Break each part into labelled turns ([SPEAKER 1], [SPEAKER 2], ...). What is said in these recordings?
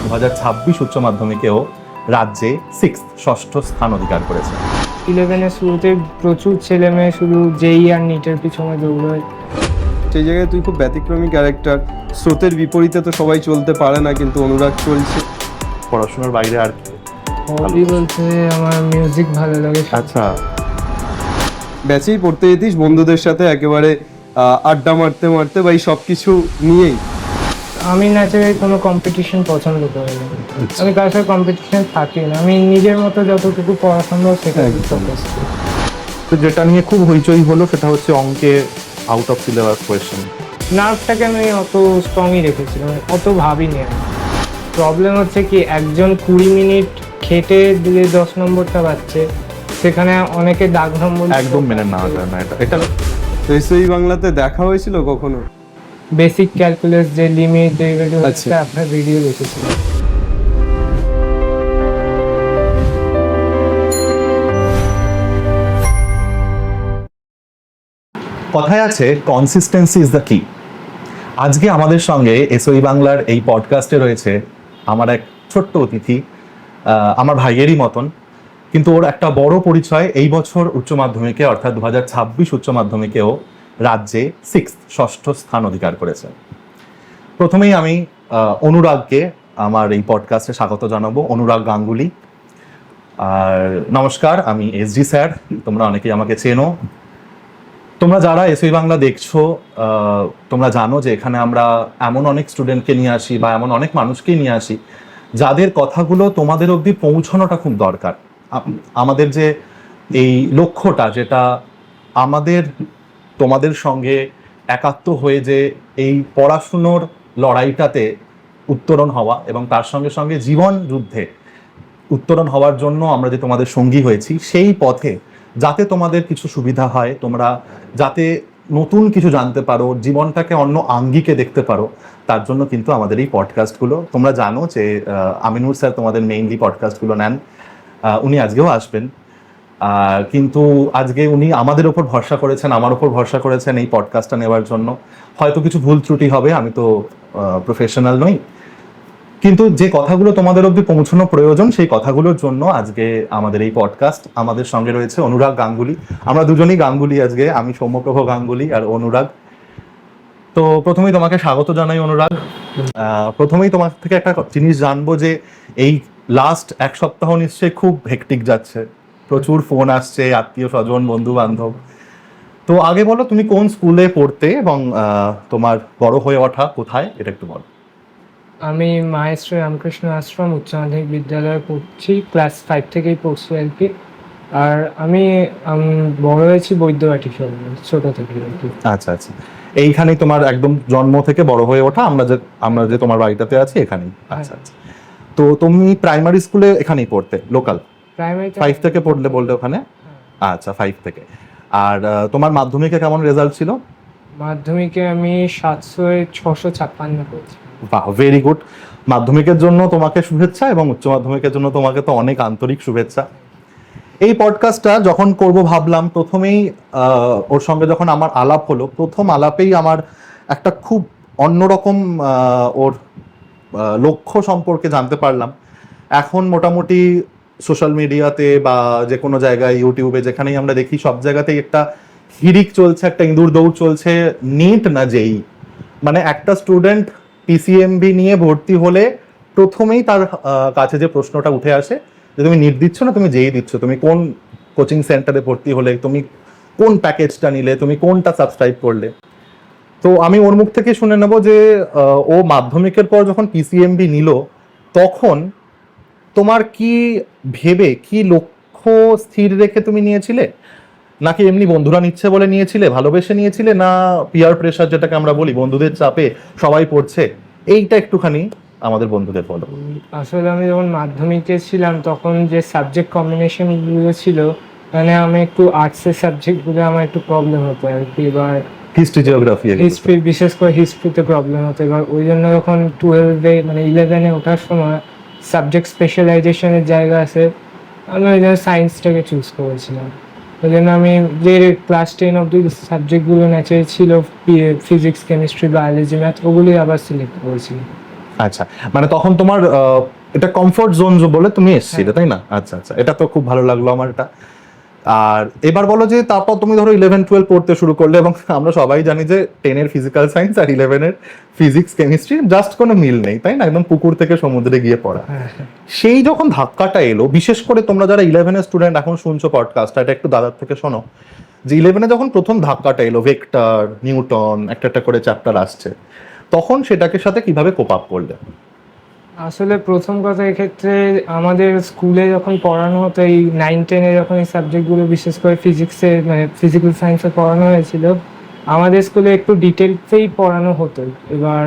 [SPEAKER 1] 2026 উচ্চ মাধ্যমিকেও রাজ্যে ষষ্ঠ স্থান অধিকার করেছে।
[SPEAKER 2] 11-এর শুরুতে প্রচুর ছেলে মেয়ে শুধু জেই আর নিটের পিছনে দৌড়য়।
[SPEAKER 3] সেই জায়গায় তুই খুব ব্যতিক্রমী ক্যারেক্টার। স্রোতের বিপরীতে তো সবাই চলতে পারে না, কিন্তু অনুরাগ চলছে।
[SPEAKER 1] পড়াশোনার বাইরে আর
[SPEAKER 2] হবি বলতে আমার মিউজিক ভালো লাগে।
[SPEAKER 1] আচ্ছা,
[SPEAKER 3] ব্যাচেই পড়তে যেতিস বন্ধুদের সাথে একেবারে আড্ডা মারতে মারতে বা এই সব কিছু নিয়েই?
[SPEAKER 2] আমি ন্যাচারালি কোনো কম্পিটিশন পছন্দ করি না, আমি কারোর সাথে কম্পিটিশন থাকি না, আমি নিজের মতো যতটুকু পড়া সম্ভব সেটা ফোকাস করি।
[SPEAKER 1] তো যেটা নিয়ে খুব হইচই হলো সেটা হচ্ছে অঙ্কে আউট অফ সিলেবাস কোয়েশ্চেন।
[SPEAKER 2] নার্ভটাকে আমি অত স্ট্রংই রেখেছিলাম, অত ভাবিনি আমি। প্রবলেম হচ্ছে কি, একজন 20 মিনিট খেটে দিয়ে 10 নম্বরটা পাচ্ছে, সেখানে অনেকে দাগ নম্বর
[SPEAKER 1] একদম মেনে নেওয়া যায় না এটা।
[SPEAKER 3] তো এসওই বাংলাতে দেখা হয়েছিল কখনো?
[SPEAKER 2] বেসিক ক্যালকুলাস যে লিমিট ডেরিভেটিভ
[SPEAKER 3] আচ্ছা।
[SPEAKER 2] আছে, আপনার ভিডিও দেখেছিলাম।
[SPEAKER 1] কথায় আছে কনসিস্টেন্সি ইজ দ্য কি। আজকে আমাদের সঙ্গে এসওই বাংলার এই পডকাস্টে রয়েছে আমার এক ছোট্ট অতিথি, আমার ভাইয়েরই মতন, কিন্তু ওর একটা বড় পরিচয়। এই বছর উচ্চ মাধ্যমিকে অর্থাৎ 2026 উচ্চ মাধ্যমিকেও রাজ্যে ষষ্ঠ স্থান অধিকার করেছে। প্রথমেই আমি অনুরাগকে আমার এই পডকাস্টে স্বাগত জানাবো। অনুরাগ গাঙ্গুলি। আর নমস্কার, আমি এসজি স্যার, তোমরা অনেকেই আমাকে চেনো। তোমরা যারা এসওই বাংলা দেখছো, তোমরা জানো যে এখানে আমরা এমন অনেক স্টুডেন্টকে নিয়ে আসি বা এমন অনেক মানুষকেই নিয়ে আসি যাদের কথাগুলো তোমাদের অবধি পৌঁছানোটা খুব দরকার। আমাদের যে এই লক্ষ্যটা, যেটা আমাদের তোমাদের সঙ্গে একাত্ম হয়ে যে এই পড়াশুনোর লড়াইটাতে উত্তরণ হওয়া এবং তার সঙ্গে সঙ্গে জীবন যুদ্ধে উত্তরণ হওয়ার জন্য আমরা যে তোমাদের সঙ্গী হয়েছি, সেই পথে যাতে তোমাদের কিছু সুবিধা হয়, তোমরা যাতে নতুন কিছু জানতে পারো, জীবনটাকে অন্য আঙ্গিকে দেখতে পারো, তার জন্য কিন্তু আমাদের এই পডকাস্টগুলো। তোমরা জানো যে আমিনুর স্যার তোমাদের মেইনলি পডকাস্টগুলো নেন, উনি আজকেও আসবেন। কিন্তু আজকে উনি আমাদের ওপর ভরসা করেছেন, আমার ওপর ভরসা করেছেন এই পডকাস্টটা নেওয়ার জন্য। হয়তো কিছু ভুল ত্রুটি হবে, আমি তো প্রফেশনাল নই, কিন্তু যে কথাগুলো তোমাদের অবধি পৌঁছানো প্রয়োজন সেই কথাগুলোর জন্য আজকে আমাদের এই পডকাস্ট। আমাদের সঙ্গে রয়েছে অনুরাগ গাঙ্গুলি। আমরা দুজনেই গাঙ্গুলি আজকে, আমি সৌম্যপ্রভ গাঙ্গুলি আর অনুরাগ। তো প্রথমেই তোমাকে স্বাগত জানাই অনুরাগ। প্রথমেই তোমার থেকে একটা জিনিস জানবো যে এই লাস্ট এক সপ্তাহ নিশ্চয়ই খুব হেক্টিক যাচ্ছে, প্রচুর ফোন আসছে, আত্মীয় স্বজন, বন্ধু বান্ধব। তো আগে বলো, তুমি কোন স্কুলে পড়তে এবং তোমার বড় হয়ে ওঠা কোথায়, এটা একটু বলো।
[SPEAKER 2] আমি মাহেশ্রী রামকৃষ্ণ আশ্রম উচ্চ মাধ্যমিক বিদ্যালয়ে পড়ছি, ক্লাস 5 থেকেই পড়ছি আর কি। আর আমি বড় হয়েছি বৈদ্যবাটি শহরে, ছোট থেকে আর কি।
[SPEAKER 1] আচ্ছা আচ্ছা, এইখানেই তোমার একদম জন্ম থেকে বড় হয়ে ওঠা? আমরা যে তোমার বাড়িটাতে আছি এখানেই? আচ্ছা আচ্ছা। তো তুমি প্রাইমারি স্কুলে এখানেই পড়তে, লোকাল?
[SPEAKER 2] প্রাইমারি
[SPEAKER 1] 5 থেকে পড়লে বললে ওখানে? আচ্ছা, 5 থেকে। আর তোমার মাধ্যমিকে কেমন রেজাল্ট ছিল?
[SPEAKER 2] মাধ্যমিকে আমি 700-656 পেয়েছি।
[SPEAKER 1] বাহ, ভেরি গুড। মাধ্যমিকের জন্য তোমাকে শুভেচ্ছা এবং উচ্চ মাধ্যমিকের জন্য তোমাকে তো অনেক আন্তরিক শুভেচ্ছা। এই পডকাস্টটা যখন করব ভাবলাম, প্রথমেই ওর সঙ্গে যখন আমার আলাপ হলো, প্রথম আলাপেই আমার একটা খুব অন্যরকম ওর লক্ষ্য সম্পর্কে জানতে পারলাম। এখন মোটামুটি সোশ্যাল মিডিয়াতে বা যে কোনো জায়গায়, ইউটিউবে, যেখানেই আমরা দেখি, সব জায়গাতেই একটা হিড়িক চলছে, একটা ইঁদুর দৌড় চলছে, নিট না জেই। মানে একটা স্টুডেন্ট পিসিএমবি নিয়ে ভর্তি হলে প্রথমেই তার কাছে যে প্রশ্নটা উঠে আসে যে তুমি নিট দিচ্ছ না তুমি জেই দিচ্ছ, তুমি কোন কোচিং সেন্টারে ভর্তি হলে, তুমি কোন প্যাকেজটা নিলে, তুমি কোনটা সাবস্ক্রাইব করলে। তো আমি ওর মুখ থেকে শুনে নেব যে ও মাধ্যমিকের পর যখন পিসিএমবি নিল, তখন তোমার কি ভেবে, কি লক্ষ্য স্থির রেখে তুমি নিয়েছিলে, নাকি এমনি বন্ধুরা নিচ্ছে বলে নিয়েছিলে, ভালোবেসে নিয়েছিলে, না পিয়ার প্রেশার যেটাকে আমরা বলি, বন্ধুদের চাপে সবাই পড়ছে, এইটা একটুখানি আমাদের বন্ধুদের বলো।
[SPEAKER 2] আসলে আমি যখন মাধ্যমিকে ছিলাম তখন যে সাবজেক্ট কম্বিনেশনগুলো ছিল, মানে আমি একটু আর্টসের সাবজেক্টগুলো আমার একটু প্রবলেম হতো আর কি। এবার
[SPEAKER 1] হিস্ট্রি, জিওগ্রাফি,
[SPEAKER 2] হিস্ট্রি, বিশেষ করে হিস্ট্রিতে প্রবলেম হতো। এবার ওই জন্য যখন 12-এ মানে 11-এ ওঠার সময় সাবজেক্ট স্পেশালাইজেশনের জায়গা আছে, আমি ওই জন্য সায়েন্সটাকে চুজ করেছিলাম। ওই জন্য আমি যে ক্লাস 10 অবধি সাবজেক্টগুলো ন্যাচারাল ছিল, ফিজিক্স, কেমিস্ট্রি, বায়োলজি, ম্যাথ, ওগুলোই আবার সিলেক্ট করেছিলাম।
[SPEAKER 1] আচ্ছা, মানে তখন তোমার এটা কমফোর্ট জোন বলে তুমি এসেছিলে, তাই না? আচ্ছা আচ্ছা, এটা তো খুব ভালো লাগলো আমার এটা। আর এবার বলো যে তারপর তুমি ধরো 11-12 পড়তে শুরু করলে, এবং আমরা সবাই জানি যে 10-এর ফিজিক্যাল সায়েন্স আর 11-এর ফিজিক্স কেমিস্ট্রি জাস্ট কোনো মিল নেই, তাই না? একদম পুকুর থেকে সমুদ্রে গিয়ে পড়া। সেই যখন ধাক্কাটা এলো, বিশেষ করে তোমরা যারা 11-এর স্টুডেন্ট এখন শুনছো পডকাস্টটা, এটা একটু দাদার থেকে শোনো, যে 11-এ যখন প্রথম ধাক্কাটা এলো, ভেক্টর, নিউটন, একটা একটা করে চ্যাপ্টার আসছে, তখন সেটাকে সাথে কিভাবে কোপ আপ করলে?
[SPEAKER 2] আসলে প্রথম কথা এক্ষেত্রে আমাদের স্কুলে যখন পড়ানো হতো এই 9-10-এ যখন এই সাবজেক্টগুলো বিশেষ করে ফিজিক্সে মানে ফিজিক্যাল সায়েন্সে পড়ানো হয়েছিল, আমাদের স্কুলে একটু ডিটেলসেই পড়ানো হতো। এবার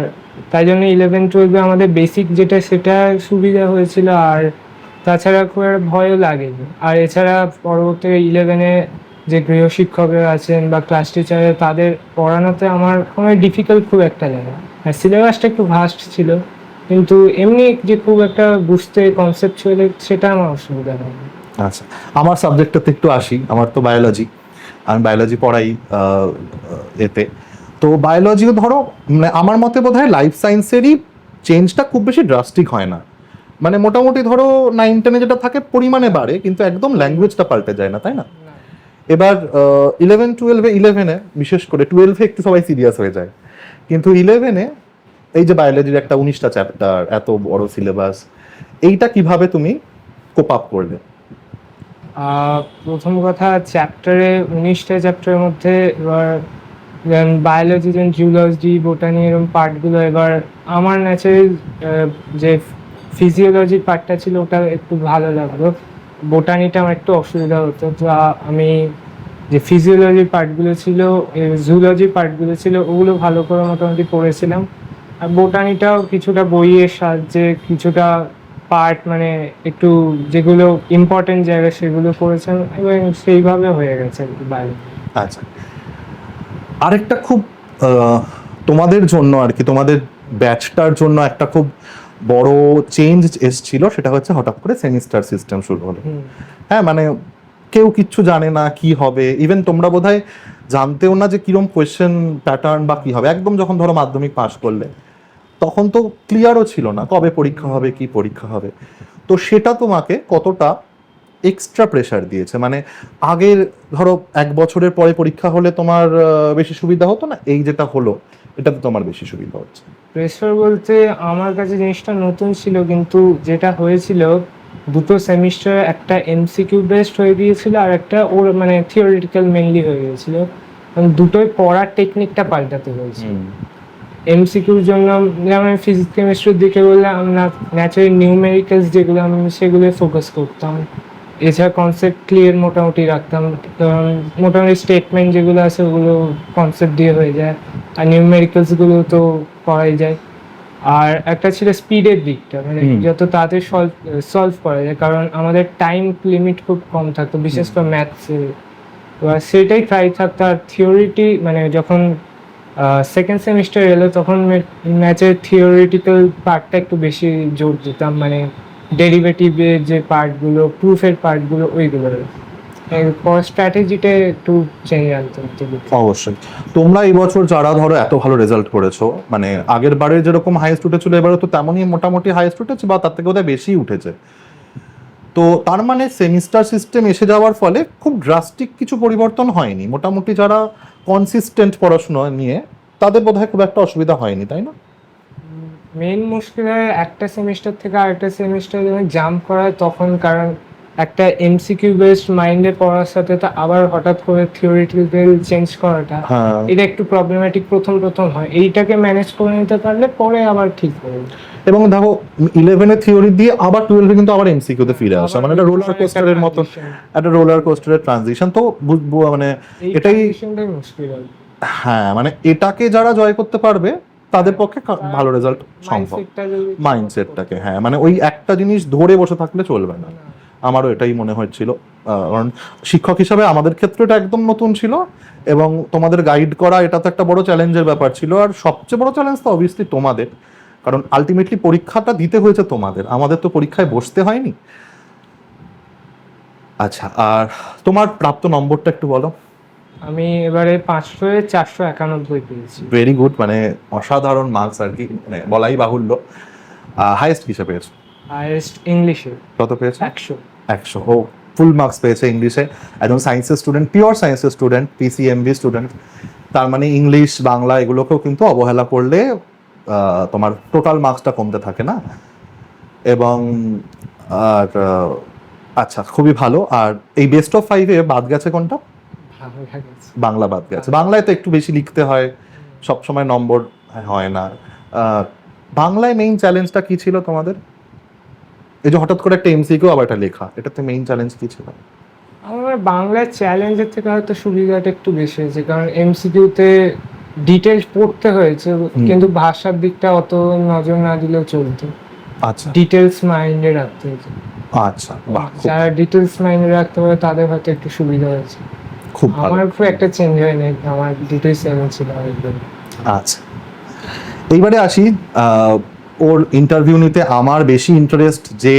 [SPEAKER 2] তাই জন্য 11-12-এ আমাদের বেসিক যেটা সেটা সুবিধা হয়েছিল, আর তাছাড়া খুব একটা ভয়ও লাগেনি। আর এছাড়া পরবর্তী 11-এ যে গৃহশিক্ষকরা আছেন বা ক্লাস টিচার, তাদের পড়ানোতে আমার কোনো ডিফিকাল্ট খুব একটা লাগে না। আর সিলেবাসটা একটু ভাস্ট ছিল, কিন্তু এমনি যে খুব একটা বুঝতে কনসেপচুয়াল সেটা আমার অসুবিধা হয়নি।
[SPEAKER 1] আচ্ছা, আমার সাবজেক্টটাতে একটু আসি। আমার তো বায়োলজি, আমি বায়োলজি পড়াই এতে। তো বায়োলজিও ধরো, মানে আমার মতে বোধ হয় লাইফ সায়েন্সেরই চেঞ্জটা খুব বেশি ড্রাস্টিক হয় না। মানে মোটামুটি ধরো 9-10-এ যেটা থাকে পরিমাণে বাড়ে, কিন্তু একদম ল্যাঙ্গুয়েজটা পাল্টে যায় না, তাই না? এবার 11-12-এ, 11-এ বিশেষ করে, 12-এ একটু সবাই সিরিয়াস হয়ে যায়, কিন্তু 11-এ এই যে বায়োলজির একটা 19টা চ্যাপ্টার, এত বড় সিলেবাস, এইটা কিভাবে তুমি কোপ আপ করলে?
[SPEAKER 2] প্রথম কথা, চ্যাপ্টারে 19টা চ্যাপ্টারের মধ্যে এবার বায়োলজি, জুলজি, বোটানি এরকম পার্টগুলো, এবার আমার ন্যাচারাল যে ফিজিওলজির পার্টটা ছিল ওটা একটু ভালো লাগলো। বোটানিটা আমার একটু অসুবিধা হতো, তো আমি যে ফিজিওলজির পার্টগুলো ছিল, জুলজির পার্টগুলো ছিল, ওগুলো ভালো করে মোটামুটি পড়েছিলাম। আর বোটানিটাও কিছুটা বইয়ের সাহায্যে কিছুটা পার্ট মানে একটু যেগুলো ইম্পর্টেন্ট জায়গা সেগুলো করেছেন, এবং সেইভাবে হয়ে গেছে আর কি বাইরে।
[SPEAKER 1] আচ্ছা, আরেকটা খুব তোমাদের জন্য আর কি, তোমাদের ব্যাচটার জন্য একটা খুব বড় চেঞ্জ এসছিল, সেটা হচ্ছে হঠাৎ করে সেমিস্টার সিস্টেম শুরু হলো। হ্যাঁ, মানে কেউ কিচ্ছু জানে না কি হবে, ইভেন তোমরা বোধহয় জানতেও না যে কিরম কোয়েশ্চেন প্যাটার্ন বা কি হবে। একদম যখন ধরো মাধ্যমিক পাশ করলে, তখন তো ক্লিয়ারও ছিল না কবে পরীক্ষা হবে, কি পরীক্ষা হবে। তো সেটা তোমাকে কতটা এক্সট্রা প্রেশার দিয়েছে? মানে আগের ধরো 1 বছরের পরে পরীক্ষা হলে তোমার বেশি সুবিধা হতো না, এই যেটা হলো এটাতে তোমার বেশি সুবিধা হচ্ছে?
[SPEAKER 2] প্রেশার বলতে আমার কাছে জিনিসটা নতুন ছিল, কিন্তু যেটা হয়েছিল দুটো সেমিস্টার একটা এমসিকিউ বেসড হয়ে গিয়েছিল আর একটা ওর মানে থিওরিটিক্যাল মেনলি হয়ে গিয়েছিল, এবং দুটোই পড়ার টেকনিকটা পাল্টাতে হয়েছিল। এমসিকিউর জন্য যেমন ফিজিক্স কেমিস্ট্রির দিকে বললে আমরা ন্যাচারাল নিউমেরিক্যালস যেগুলো আমি সেগুলো ফোকাস করতাম। এছাড়া কনসেপ্ট ক্লিয়ার মোটামুটি রাখতাম, মোটামুটি স্টেটমেন্ট যেগুলো আছে ওগুলো কনসেপ্ট দিয়ে হয়ে যায়, আর নিউমেরিক্যালসগুলো তো করাই যায়। আর একটা ছিল স্পিডের দিকটা, মানে যত তাড়াতাড়ি সলভ করা যায়, কারণ আমাদের টাইম লিমিট খুব কম থাকতো বিশেষ করে ম্যাথসে। এবার সেটাই ট্রাই থাকতো। আর থিওরিটি মানে যখন সেকেন্ড সেমিস্টার এলো তখন ম্যাথের থিওরিটিক্যাল পার্টটা একটু বেশি জোর দিতাম, মানে ডেরিভেটিভের যে পার্টগুলো, প্রুফের পার্টগুলো, ওইগুলো স্ট্র্যাটেজিটা একটু চেঞ্জ আনতে হতো।
[SPEAKER 1] অবশ্যই। তোমরা এই বছর যারা ধরো এত ভালো রেজাল্ট করেছো, মানে আগের বারে যেরকম হাইয়েস্ট উঠেছিল এবারে তো তেমনই মোটামুটি হাইয়েস্ট উঠেছে, বা তার থেকে বোধহয় বেশি উঠেছে। তো তার মানে সেমিস্টার সিস্টেম এসে যাওয়ার ফলে খুব ড্রাস্টিক কিছু পরিবর্তন হয়নি, মোটামুটি যারা কনসিস্টেন্ট পড়াশোনা নিয়ে তাদের বোধহয় খুব একটা অসুবিধা হয়নি, তাই না?
[SPEAKER 2] মেন মুশকিল হয় একটা সেমিস্টার থেকে আরেকটা সেমিস্টার যখন জাম্প করা হয় তখন, কারণ একটা এমসিকিউ বেসড মাইন্ডে পড়ার সাথে তো আবার হঠাৎ করে থিওরিটিক্যাল চেঞ্জ করাটা, এটা একটু প্রবলেম্যাটিক প্রথম প্রথম হয়। এইটাকে ম্যানেজ করে নিতে পারলে পরে আবার ঠিক হয়ে যায়।
[SPEAKER 1] এবং দেখো 11-এ থিওরি দিয়ে আবার 12-এ কিন্তু আবার এমসিকিউতে ফিরে আসা, মানে এটা রোলার কোস্টারের মতো, একটা রোলার কোস্টারের ট্রানজিশন। তো মানে এটাই
[SPEAKER 2] মুশকিল হয়।
[SPEAKER 1] হ্যাঁ, মানে এটাকে যারা জয় করতে পারবে তাদের পক্ষে ভালো রেজাল্ট সম্ভব। মাইন্ডসেটটাকে, হ্যাঁ, মানে ওই একটা জিনিস ধরে বসে থাকলে চলবে না। আমারও এটাই মনে হচ্ছিল, কারণ শিক্ষক হিসাবে আমাদের ক্ষেত্রে এটা একদম নতুন ছিল, এবং তোমাদের গাইড করা এটা তো একটা বড় চ্যালেঞ্জের ব্যাপার ছিল। আর সবচেয়ে বড় চ্যালেঞ্জ তো অবভিয়াসলি তোমাদের, কারণ আলটিমেটলি পরীক্ষাটা দিতে হয়েছে তোমাদের, আমাদের তো পরীক্ষায় বসতে হয়নি। আচ্ছা, আর তোমার প্রাপ্ত নম্বরটা একটু বলো।
[SPEAKER 2] আমি এবারে 500-491 পেয়েছি।
[SPEAKER 1] ভেরি গুড, মানে অসাধারণ মার্কস আর কি, মানে বলাই বাহুল্য। হাইয়েস্ট কিসে পেয়েছো?
[SPEAKER 2] হাইয়েস্ট ইংলিশে
[SPEAKER 1] কত পেয়েছো?
[SPEAKER 2] 100।
[SPEAKER 1] 100। ও, ফুল মার্কস পেয়েছে ইংলিশে। একদম সায়েন্সের স্টুডেন্ট, পিওর সায়েন্সের স্টুডেন্ট, পিসিএমবি স্টুডেন্ট। তার মানে ইংলিশ বাংলা এগুলোকেও কিন্তু অবহেলা করলে তোমার টোটাল মার্কসটা কমতে থাকে না। এবং আর আচ্ছা, খুবই ভালো। আর এই বেস্ট অফ 5-এ বাদ গেছে কোনটা?
[SPEAKER 2] ভালো লাগছে।
[SPEAKER 1] বাংলা বাদ গেছে। বাংলায় তো একটু বেশি লিখতে হয়, সবসময় নম্বর হয় না। বাংলায় মেইন চ্যালেঞ্জটা কি ছিল তোমাদের? এই যে হঠাৎ করে একটা এমসিকিউ আবার এটা লেখা, এটাতে মেইন চ্যালেঞ্জ কি ছিল?
[SPEAKER 2] আমার বাংলার চ্যালেঞ্জের থেকে হয়তো সুবিধাটা একটু বেশি হয়েছে, কারণ এমসিকিউতে ডিটেলস পড়তে হয়েছে, কিন্তু ভাষার দিকটা অত নজর না দিলেও চলতো।
[SPEAKER 1] আচ্ছা
[SPEAKER 2] ডিটেলস মাইন্ডে রাখতে হয়েছে।
[SPEAKER 1] আচ্ছা, বাহ,
[SPEAKER 2] যারা ডিটেলস মাইন্ডে রাখতে পারে তাদের হয়তো একটু সুবিধা হয়েছে।
[SPEAKER 1] খুব ভালো।
[SPEAKER 2] আমার খুব একটা চেঞ্জ হয়নি, আমার ডিটেলস এমন ছিল একদম।
[SPEAKER 1] আচ্ছা, এইবারে আসি ওর ইন্টারভিউ নিতে আমার বেশি ইন্টারেস্ট যে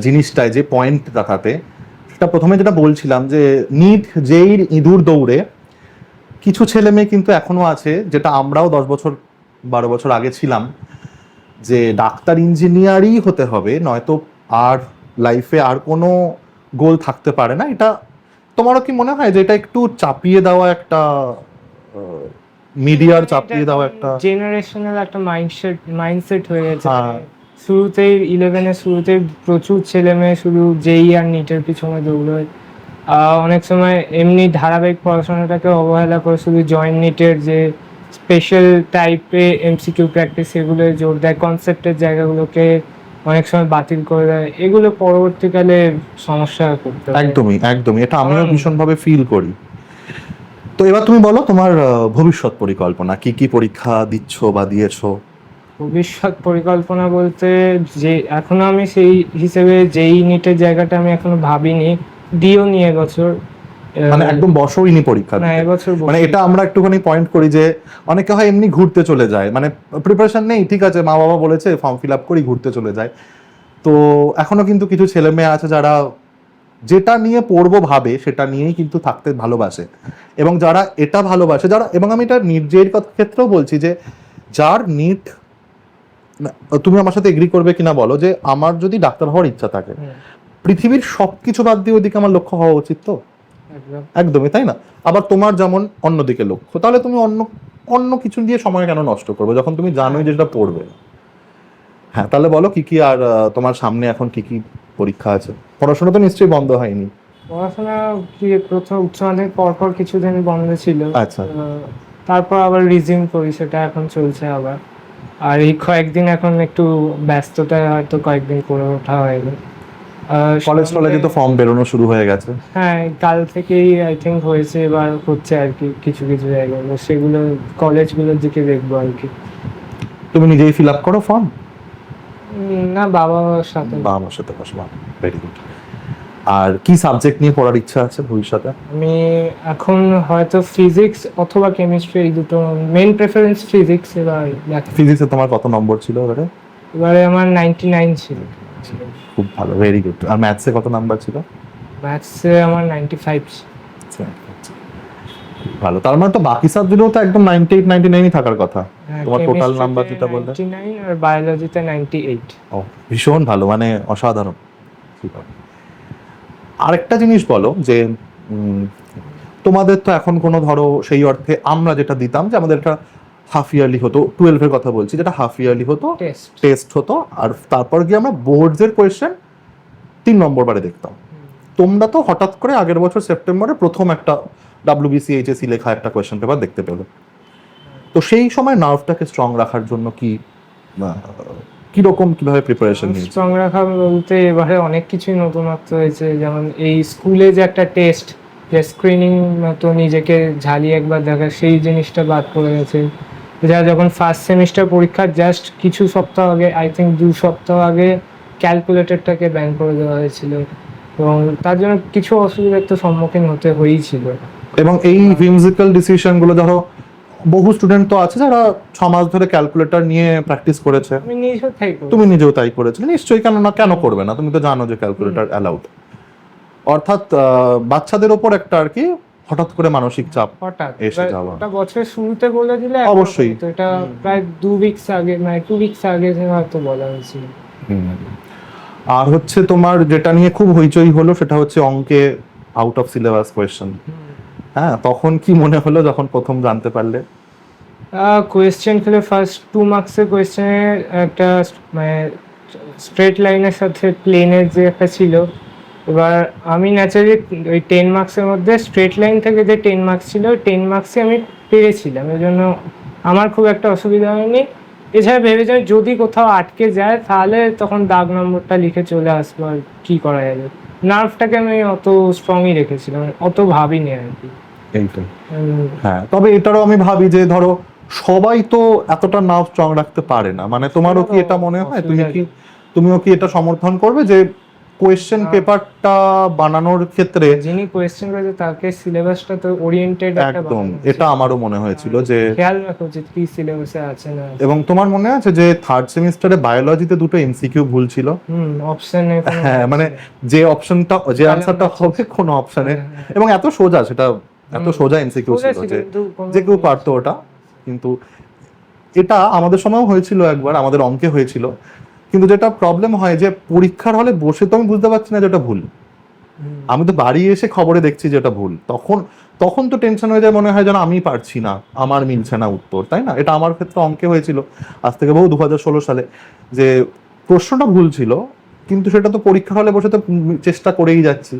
[SPEAKER 1] জিনিসটায়, যে পয়েন্ট দেখাতে, সেটা প্রথমে যেটা বলছিলাম যে নিট জেইর ইঁদুর দৌড়ে কিছু ছেলে মেয়ে কিন্তু এখনো আছে, যেটা আমরাও 10-12 বছর আগে ছিলাম, যে ডাক্তার ইঞ্জিনিয়ারই হতে হবে, নয়তো আর লাইফে আর কোনো গোল থাকতে পারে না। এটা তোমারও কি মনে হয় যে এটা একটু চাপিয়ে দেওয়া একটা, মিডিয়ার চাপিয়ে দেওয়া একটা
[SPEAKER 2] জেনারেশনাল একটা মাইন্ডসেট হয়ে গেছে।
[SPEAKER 1] হ্যাঁ।
[SPEAKER 2] শুরুতেই 11-এর শুরুতেই প্রচুর ছেলে মেয়ে শুধু জেই আর নিটের পিছনে দৌড়য়। অনেক সময় এমনি ধারাবাহিক পড়াশোনাটাকে অবহেলা করে শুধু জয়েন্ট নিটের যে স্পেশাল টাইপে এমসিকিউ প্র্যাকটিস সেগুলো জোর দেয়, কনসেপ্টের জায়গাগুলোকে অনেক সময় বাতিল করে দেয়। এগুলো পরবর্তীকালে সমস্যা করতে পারে।
[SPEAKER 1] একদমই একদমই, এটা আমিও ভীষণভাবে ফিল করি। তো এবার তুমি বলো তোমার ভবিষ্যৎ পরিকল্পনা কি, কি পরীক্ষা দিচ্ছ বা দিয়েছো?
[SPEAKER 2] ভবিষ্যৎ পরিকল্পনা বলতে, যে এখনো আমি সেই হিসেবে যেই নিটের জায়গাটা আমি এখনো ভাবিনি, দিও নি এবছর।
[SPEAKER 1] মানে একদম বসোইনি পরীক্ষা
[SPEAKER 2] না,
[SPEAKER 1] দিতে?
[SPEAKER 2] এবছর
[SPEAKER 1] মানে এটা আমরা একটুখানি পয়েন্ট করি যে অনেকে হয় এমনি ঘুরতে চলে যায়, মানে প্রিপারেশন নেই, ঠিক আছে, মা বাবা বলেছে ফর্ম ফিল আপ করি, ঘুরতে চলে যায়। তো এখনো কিন্তু কিছু ছেলে মেয়ে আছে যারা যেটা নিয়ে পড়বো ভাবে সেটা নিয়েই কিন্তু থাকতে ভালোবাসে, এবং যারা এটা ভালোবাসে, যারা, এবং আমি এটা নিট জেইর কথা ক্ষেত্রেও বলছি যে যার নিট, তুমি আমার সাথে এগ্রি করবে কিনা বলো, যে আমার যদি ডাক্তার হওয়ার ইচ্ছা থাকে, পৃথিবীর সবকিছু বাদ দিয়ে ওইদিকে আমার লক্ষ্য হওয়া উচিত। তো
[SPEAKER 2] একদম।
[SPEAKER 1] একদমই তাই না? আবার তোমার যেমন অন্যদিকে লক্ষ্য, তাহলে তুমি অন্য অন্য কিছু দিয়ে সময় কেন নষ্ট করবে যখন তুমি জানোই যে সেটা পড়বে? হ্যাঁ, তাহলে বলো কি কি আর তোমার সামনে এখন কি কি পরীক্ষা আছে? পড়াশোনা তো নিশ্চয়ই বন্ধ হয়নি?
[SPEAKER 2] পড়াশোনা কি, প্রথম উচ্চ মাধ্যমিক পর কিছুদিন বন্ধ ছিল।
[SPEAKER 1] আচ্ছা।
[SPEAKER 2] তারপর আবার রিজিউম করি, সেটা এখন চলছে আবার। আর এই কয়েকদিন এখন একটু ব্যস্ততায় হয়তো কয়েকদিন করে ওঠা হয়নি।
[SPEAKER 1] কলেজে তো ফর্ম বেরোনো শুরু হয়ে গেছে।
[SPEAKER 2] হ্যাঁ, কাল থেকেই আই থিঙ্ক হয়েছে, এবার হচ্ছে আর কি কিছু কিছু জায়গায়, সেগুলো কলেজগুলোর দিকে দেখবো আর কি।
[SPEAKER 1] তুমি নিজেই ফিল আপ করো ফর্ম?
[SPEAKER 2] না, বাবার সাথে।
[SPEAKER 1] বাবার সাথে বসবা। Very good. আর কি সাবজেক্ট নিয়ে পড়ার ইচ্ছা আছে ভবিষ্যতে?
[SPEAKER 2] আমি এখন হয়তো ফিজিক্স অথবা কেমিস্ট্রি, এই দুটো মেইন প্রেফারেন্স ফিজিক্স। এবার
[SPEAKER 1] ফিজিক্সে তোমার কত নম্বর ছিল এবারে?
[SPEAKER 2] এবারে আমার 99 ছিল।
[SPEAKER 1] খুব ভালো, ভেরি গুড। আর ম্যাথসে কত নাম্বার ছিল?
[SPEAKER 2] ম্যাথসে আমার 95 ছিল।
[SPEAKER 1] ভালো, তার মানে তো বাকি সাবজেক্টেও তো একদম 98 99ই থাকার কথা। তোমার টোটাল নাম্বার যেটা বললে
[SPEAKER 2] 99 আর বায়োলজিতে 98।
[SPEAKER 1] ও, ভীষণ ভালো, মানে অসাধারণ। আরেকটা জিনিস বলো যে তোমাদের তো এখন কোনো, ধরো সেই অর্থে আমরা যেটা দিতাম যে আমাদের একটা হাফ ইয়ারলি হতো, 12-এর কথা বলছি, যেটা হাফ ইয়ারলি হতো, টেস্ট হতো, আর তারপর গিয়ে আমরা বোর্ডসের কোয়েশ্চেন 3 নম্বর বারে দেখতাম। তোমরা তো হঠাৎ করে আগের বছর সেপ্টেম্বরে প্রথম একটা WBC HSC লেখা একটা কোয়েশ্চেন পেপার দেখতে পেলো। তো সেই সময় নার্ভটাকে স্ট্রং রাখার জন্য কি কিরকম কিভাবে প্রিপারেশন নিয়েছো?
[SPEAKER 2] স্ট্রং রাখা বলতে এবারে অনেক কিছুই নতুনত্ব হয়েছে, যেমন এই স্কুলে যে একটা টেস্ট, যে স্ক্রিনিং মতো নিজেকে ঝালিয়ে একবার দেখা, সেই জিনিসটা বাদ পড়ে গেছে। যা যখন ফার্স্ট সেমিস্টার পরীক্ষার জাস্ট কিছু সপ্তাহ আগে, আই থিঙ্ক 2 সপ্তাহ আগে ক্যালকুলেটরটাকে ব্যান করে দেওয়া হয়েছিল, এবং তার জন্য কিছু অসুবিধার তো সম্মুখীন হতে হয়েছিল।
[SPEAKER 1] এবং এই whimsical ডিসিশনগুলো, ধরো বহু স্টুডেন্ট তো আছে যারা 6 মাস ধরে ক্যালকুলেটর নিয়ে প্র্যাকটিস করেছে,
[SPEAKER 2] আমি নিজেও তাই করি।
[SPEAKER 1] তুমি নিজেও তাই করেছিলে নিশ্চয়ই, কেন করবে না? তুমি তো জানো যে ক্যালকুলেটর অ্যালাউড। অর্থাৎ বাচ্চাদের ওপর একটা আর কি হঠাৎ করে মানসিক চাপ
[SPEAKER 2] হঠাৎ
[SPEAKER 1] এসে
[SPEAKER 2] এবার
[SPEAKER 1] যাওয়া।
[SPEAKER 2] ওটা বছরের শুরুতে বলে দিলে একরকম,
[SPEAKER 1] অবশ্যই।
[SPEAKER 2] তো এটা প্রায় 2 উইকস আগে, মানে 2 উইকস আগে হয়তো বলা হয়েছিল।
[SPEAKER 1] আর হচ্ছে তোমার যেটা নিয়ে খুব হইচই হলো সেটা হচ্ছে অঙ্কে আউট অফ সিলেবাস কোয়েশ্চেন। হ্যাঁ, তখন কি মনে হলো যখন প্রথম জানতে পারলে?
[SPEAKER 2] কোয়েশ্চেন ছিল ফার্স্ট 2 মার্কসের কোয়েশ্চেনে একটা মানে স্ট্রেট লাইনের সাথে প্লেনের যে একটা ছিল। এবার আমি ন্যাচারালি ওই 10 মার্কসের মধ্যে স্ট্রেট লাইন থেকে যে 10 মার্কস ছিল, 10 মার্কসে আমি পেরেছিলাম, এই জন্য আমার খুব একটা অসুবিধা হয়নি। এছাড়া ভেবেছিলাম যদি কোথাও আটকে যায় তাহলে তখন দাগ নম্বরটা লিখে চলে আসবো, আর কি করা যাবে। নার্ভটাকে আমি অত স্ট্রংই রেখেছিলাম, অত ভাবিনি আর কি।
[SPEAKER 1] এইটাই। হ্যাঁ, তবে এটারও আমি ভাবি যে ধরো সবাই তো এতটা নার্ভ স্ট্রং রাখতে পারে না, মানে তোমারও কি এটা মনে হয়? তুমিও কি এটা সমর্থন করবে যে কোয়েশ্চেন পেপারটা বানানোর ক্ষেত্রে
[SPEAKER 2] যিনি কোয়েশ্চেন করেছে তাকে সিলেবাসটা তো ওরিয়েন্টেড একটা
[SPEAKER 1] একদম, এটা আমারও মনে হয়েছিল যে
[SPEAKER 2] খেয়াল রাখা উচিত কি সিলেবাসে আছে না।
[SPEAKER 1] এবং তোমার মনে আছে যে থার্ড সেমিস্টারে বায়োলজিতে 2টো এমসিকিউ ভুল ছিল?
[SPEAKER 2] অপশনে
[SPEAKER 1] হ্যাঁ, মানে যে অপশনটা, যে আনসারটা হবে কোন অপশনে, এবং এত সোজা, সেটা এত সোজা এমসিকিউ ছিল যে কেউ পারতো ওটা। কিন্তু এটা আমাদের সময়ও হয়েছিল একবার, আমাদের অঙ্কে হয়েছিল। কিন্তু যেটা প্রবলেম হয় যে পরীক্ষার হলে বসে তো আমি বুঝতে পারছি না যে এটা ভুল, আমি তো বাড়ি এসে খবরে দেখছি যে এটা ভুল। তখন তো টেনশন হয়ে যায়, মনে হয় যেন আমি পারছি না, আমার মিলছে না উত্তর, তাই না? এটা আমার ক্ষেত্রে অঙ্কে হয়েছিল আজ থেকে বহু 2016 সালে, যে প্রশ্নটা ভুল ছিল কিন্তু সেটা তো পরীক্ষার হলে বসে তো চেষ্টা করেই যাচ্ছি।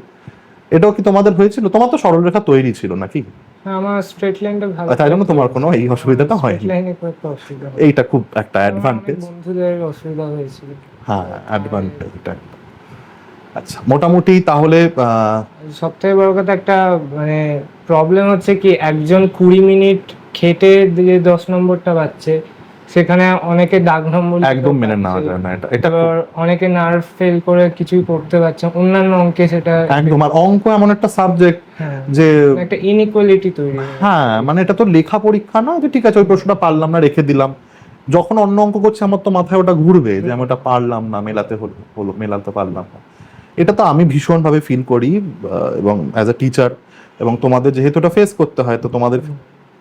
[SPEAKER 1] এটাও কি তোমাদের হয়েছিল? তোমার তো সরলরেখা তৈরি ছিল নাকি?
[SPEAKER 2] আমার স্ট্রেট লাইনটা ভালো,
[SPEAKER 1] তাই জন্য তোমার কোনো এই অসুবিধাটা হয়নি।
[SPEAKER 2] স্ট্রেট লাইনে খুব একটা অসুবিধা হয়নি।
[SPEAKER 1] এইটা খুব একটা অ্যাডভান্টেজ।
[SPEAKER 2] বন্ধুদের অসুবিধা হয়েছিল।
[SPEAKER 1] হ্যাঁ, অ্যাডভান্টেজ এটা। আচ্ছা, মোটামুটি তাহলে
[SPEAKER 2] সব থেকে বড় কথা একটা মানে প্রবলেম হচ্ছে কি, একজন 20 মিনিট খেটে যে 10 নম্বরটা পাচ্ছে, সেখানে অনেকে দাগ নম্বর
[SPEAKER 1] একদম মেনে নেওয়া যায় না। এটা
[SPEAKER 2] অনেকে নার্ভ ফেল করে কিছুই করতে পারছে, অন্যান্য অঙ্কে সেটা
[SPEAKER 1] একদম। আর অঙ্ক এমন একটা সাবজেক্ট যে
[SPEAKER 2] একটা ইনইকুয়ালিটি তৈরি হয়।
[SPEAKER 1] হ্যাঁ, মানে এটা তো লেখা পরীক্ষা না যে ঠিক আছে ওই প্রশ্নটা পারলাম না রেখে দিলাম, যখন অন্য অঙ্ক করছে আমার তো মাথায় ওটা ঘুরবে যে আমি ওটা পারলাম না, মেলাতে পারলাম না। এটা তো আমি ভীষণভাবে ফিল করি, এবং অ্যাজ এ টিচার, এবং তোমাদের যেহেতু এটা ফেস করতে হয় তো তোমাদের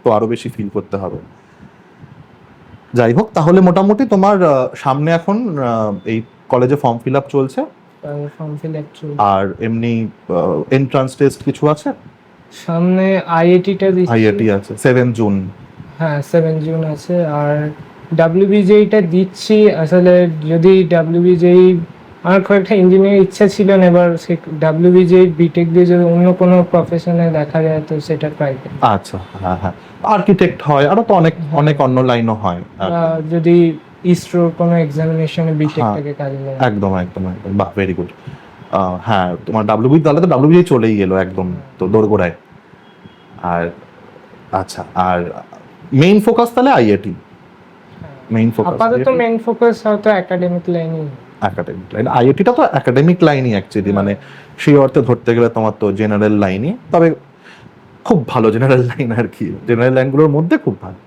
[SPEAKER 1] তো আরো বেশি ফিল করতে হবে। যাই হোক, তাহলে মোটামুটি তোমার সামনে এখন এই কলেজে ফর্ম ফিল আপ চলছে,
[SPEAKER 2] ফর্ম ফিল আপ
[SPEAKER 1] আর এমনি এন্ট্রান্স টেস্ট কিছু আছে
[SPEAKER 2] সামনে। আইআইটিটা দিচ্ছি,
[SPEAKER 1] আইআইটি আছে 7 জুন।
[SPEAKER 2] হ্যাঁ 7 জুন আছে। আর ডাব্লিউবিজেইটা দিচ্ছি। আসলে যদি ডাব্লিউবিজেই, আমার খুব একটা ইঞ্জিনিয়ারিং ইচ্ছা ছিল না, এবার সে ডাব্লিউবিজেই বিটেক দিয়ে যদি অন্য কোনো প্রফেশনে দেখা যায় তো সেটা ট্রাই করি।
[SPEAKER 1] আচ্ছা, হ্যাঁ হ্যাঁ, আর্কিটেক্ট হয়, আরো তো অনেক অন্য লাইনও হয়।
[SPEAKER 2] যদি ইসরো কোনো এক্সামিনেশনে বিটেকটাকে কাজে লাগে।
[SPEAKER 1] একদম একদম একদম, বাহ, ভেরি গুড। হ্যাঁ, তোমার ডাব্লিউবি, তাহলে তো ডাব্লিউবি চলেই গেলো একদম তো দোরগোড়ায়। আর আচ্ছা, আর মেইন ফোকাস তাহলে আইআইটি? মেইন ফোকাস
[SPEAKER 2] আপাতত মেইন ফোকাস হয়তো একাডেমিক লাইনই।
[SPEAKER 1] একাডেমিক লাইন, আইআইটিটা তো একাডেমিক লাইনই অ্যাকচুয়ালি, মানে সেই অর্থে ধরতে গেলে তোমার তো জেনারেল লাইনই, তবে খুব ভালো জেনারেল লাইন আর কি, জেনারেল লাইনগুলোর মধ্যে খুব ভালো।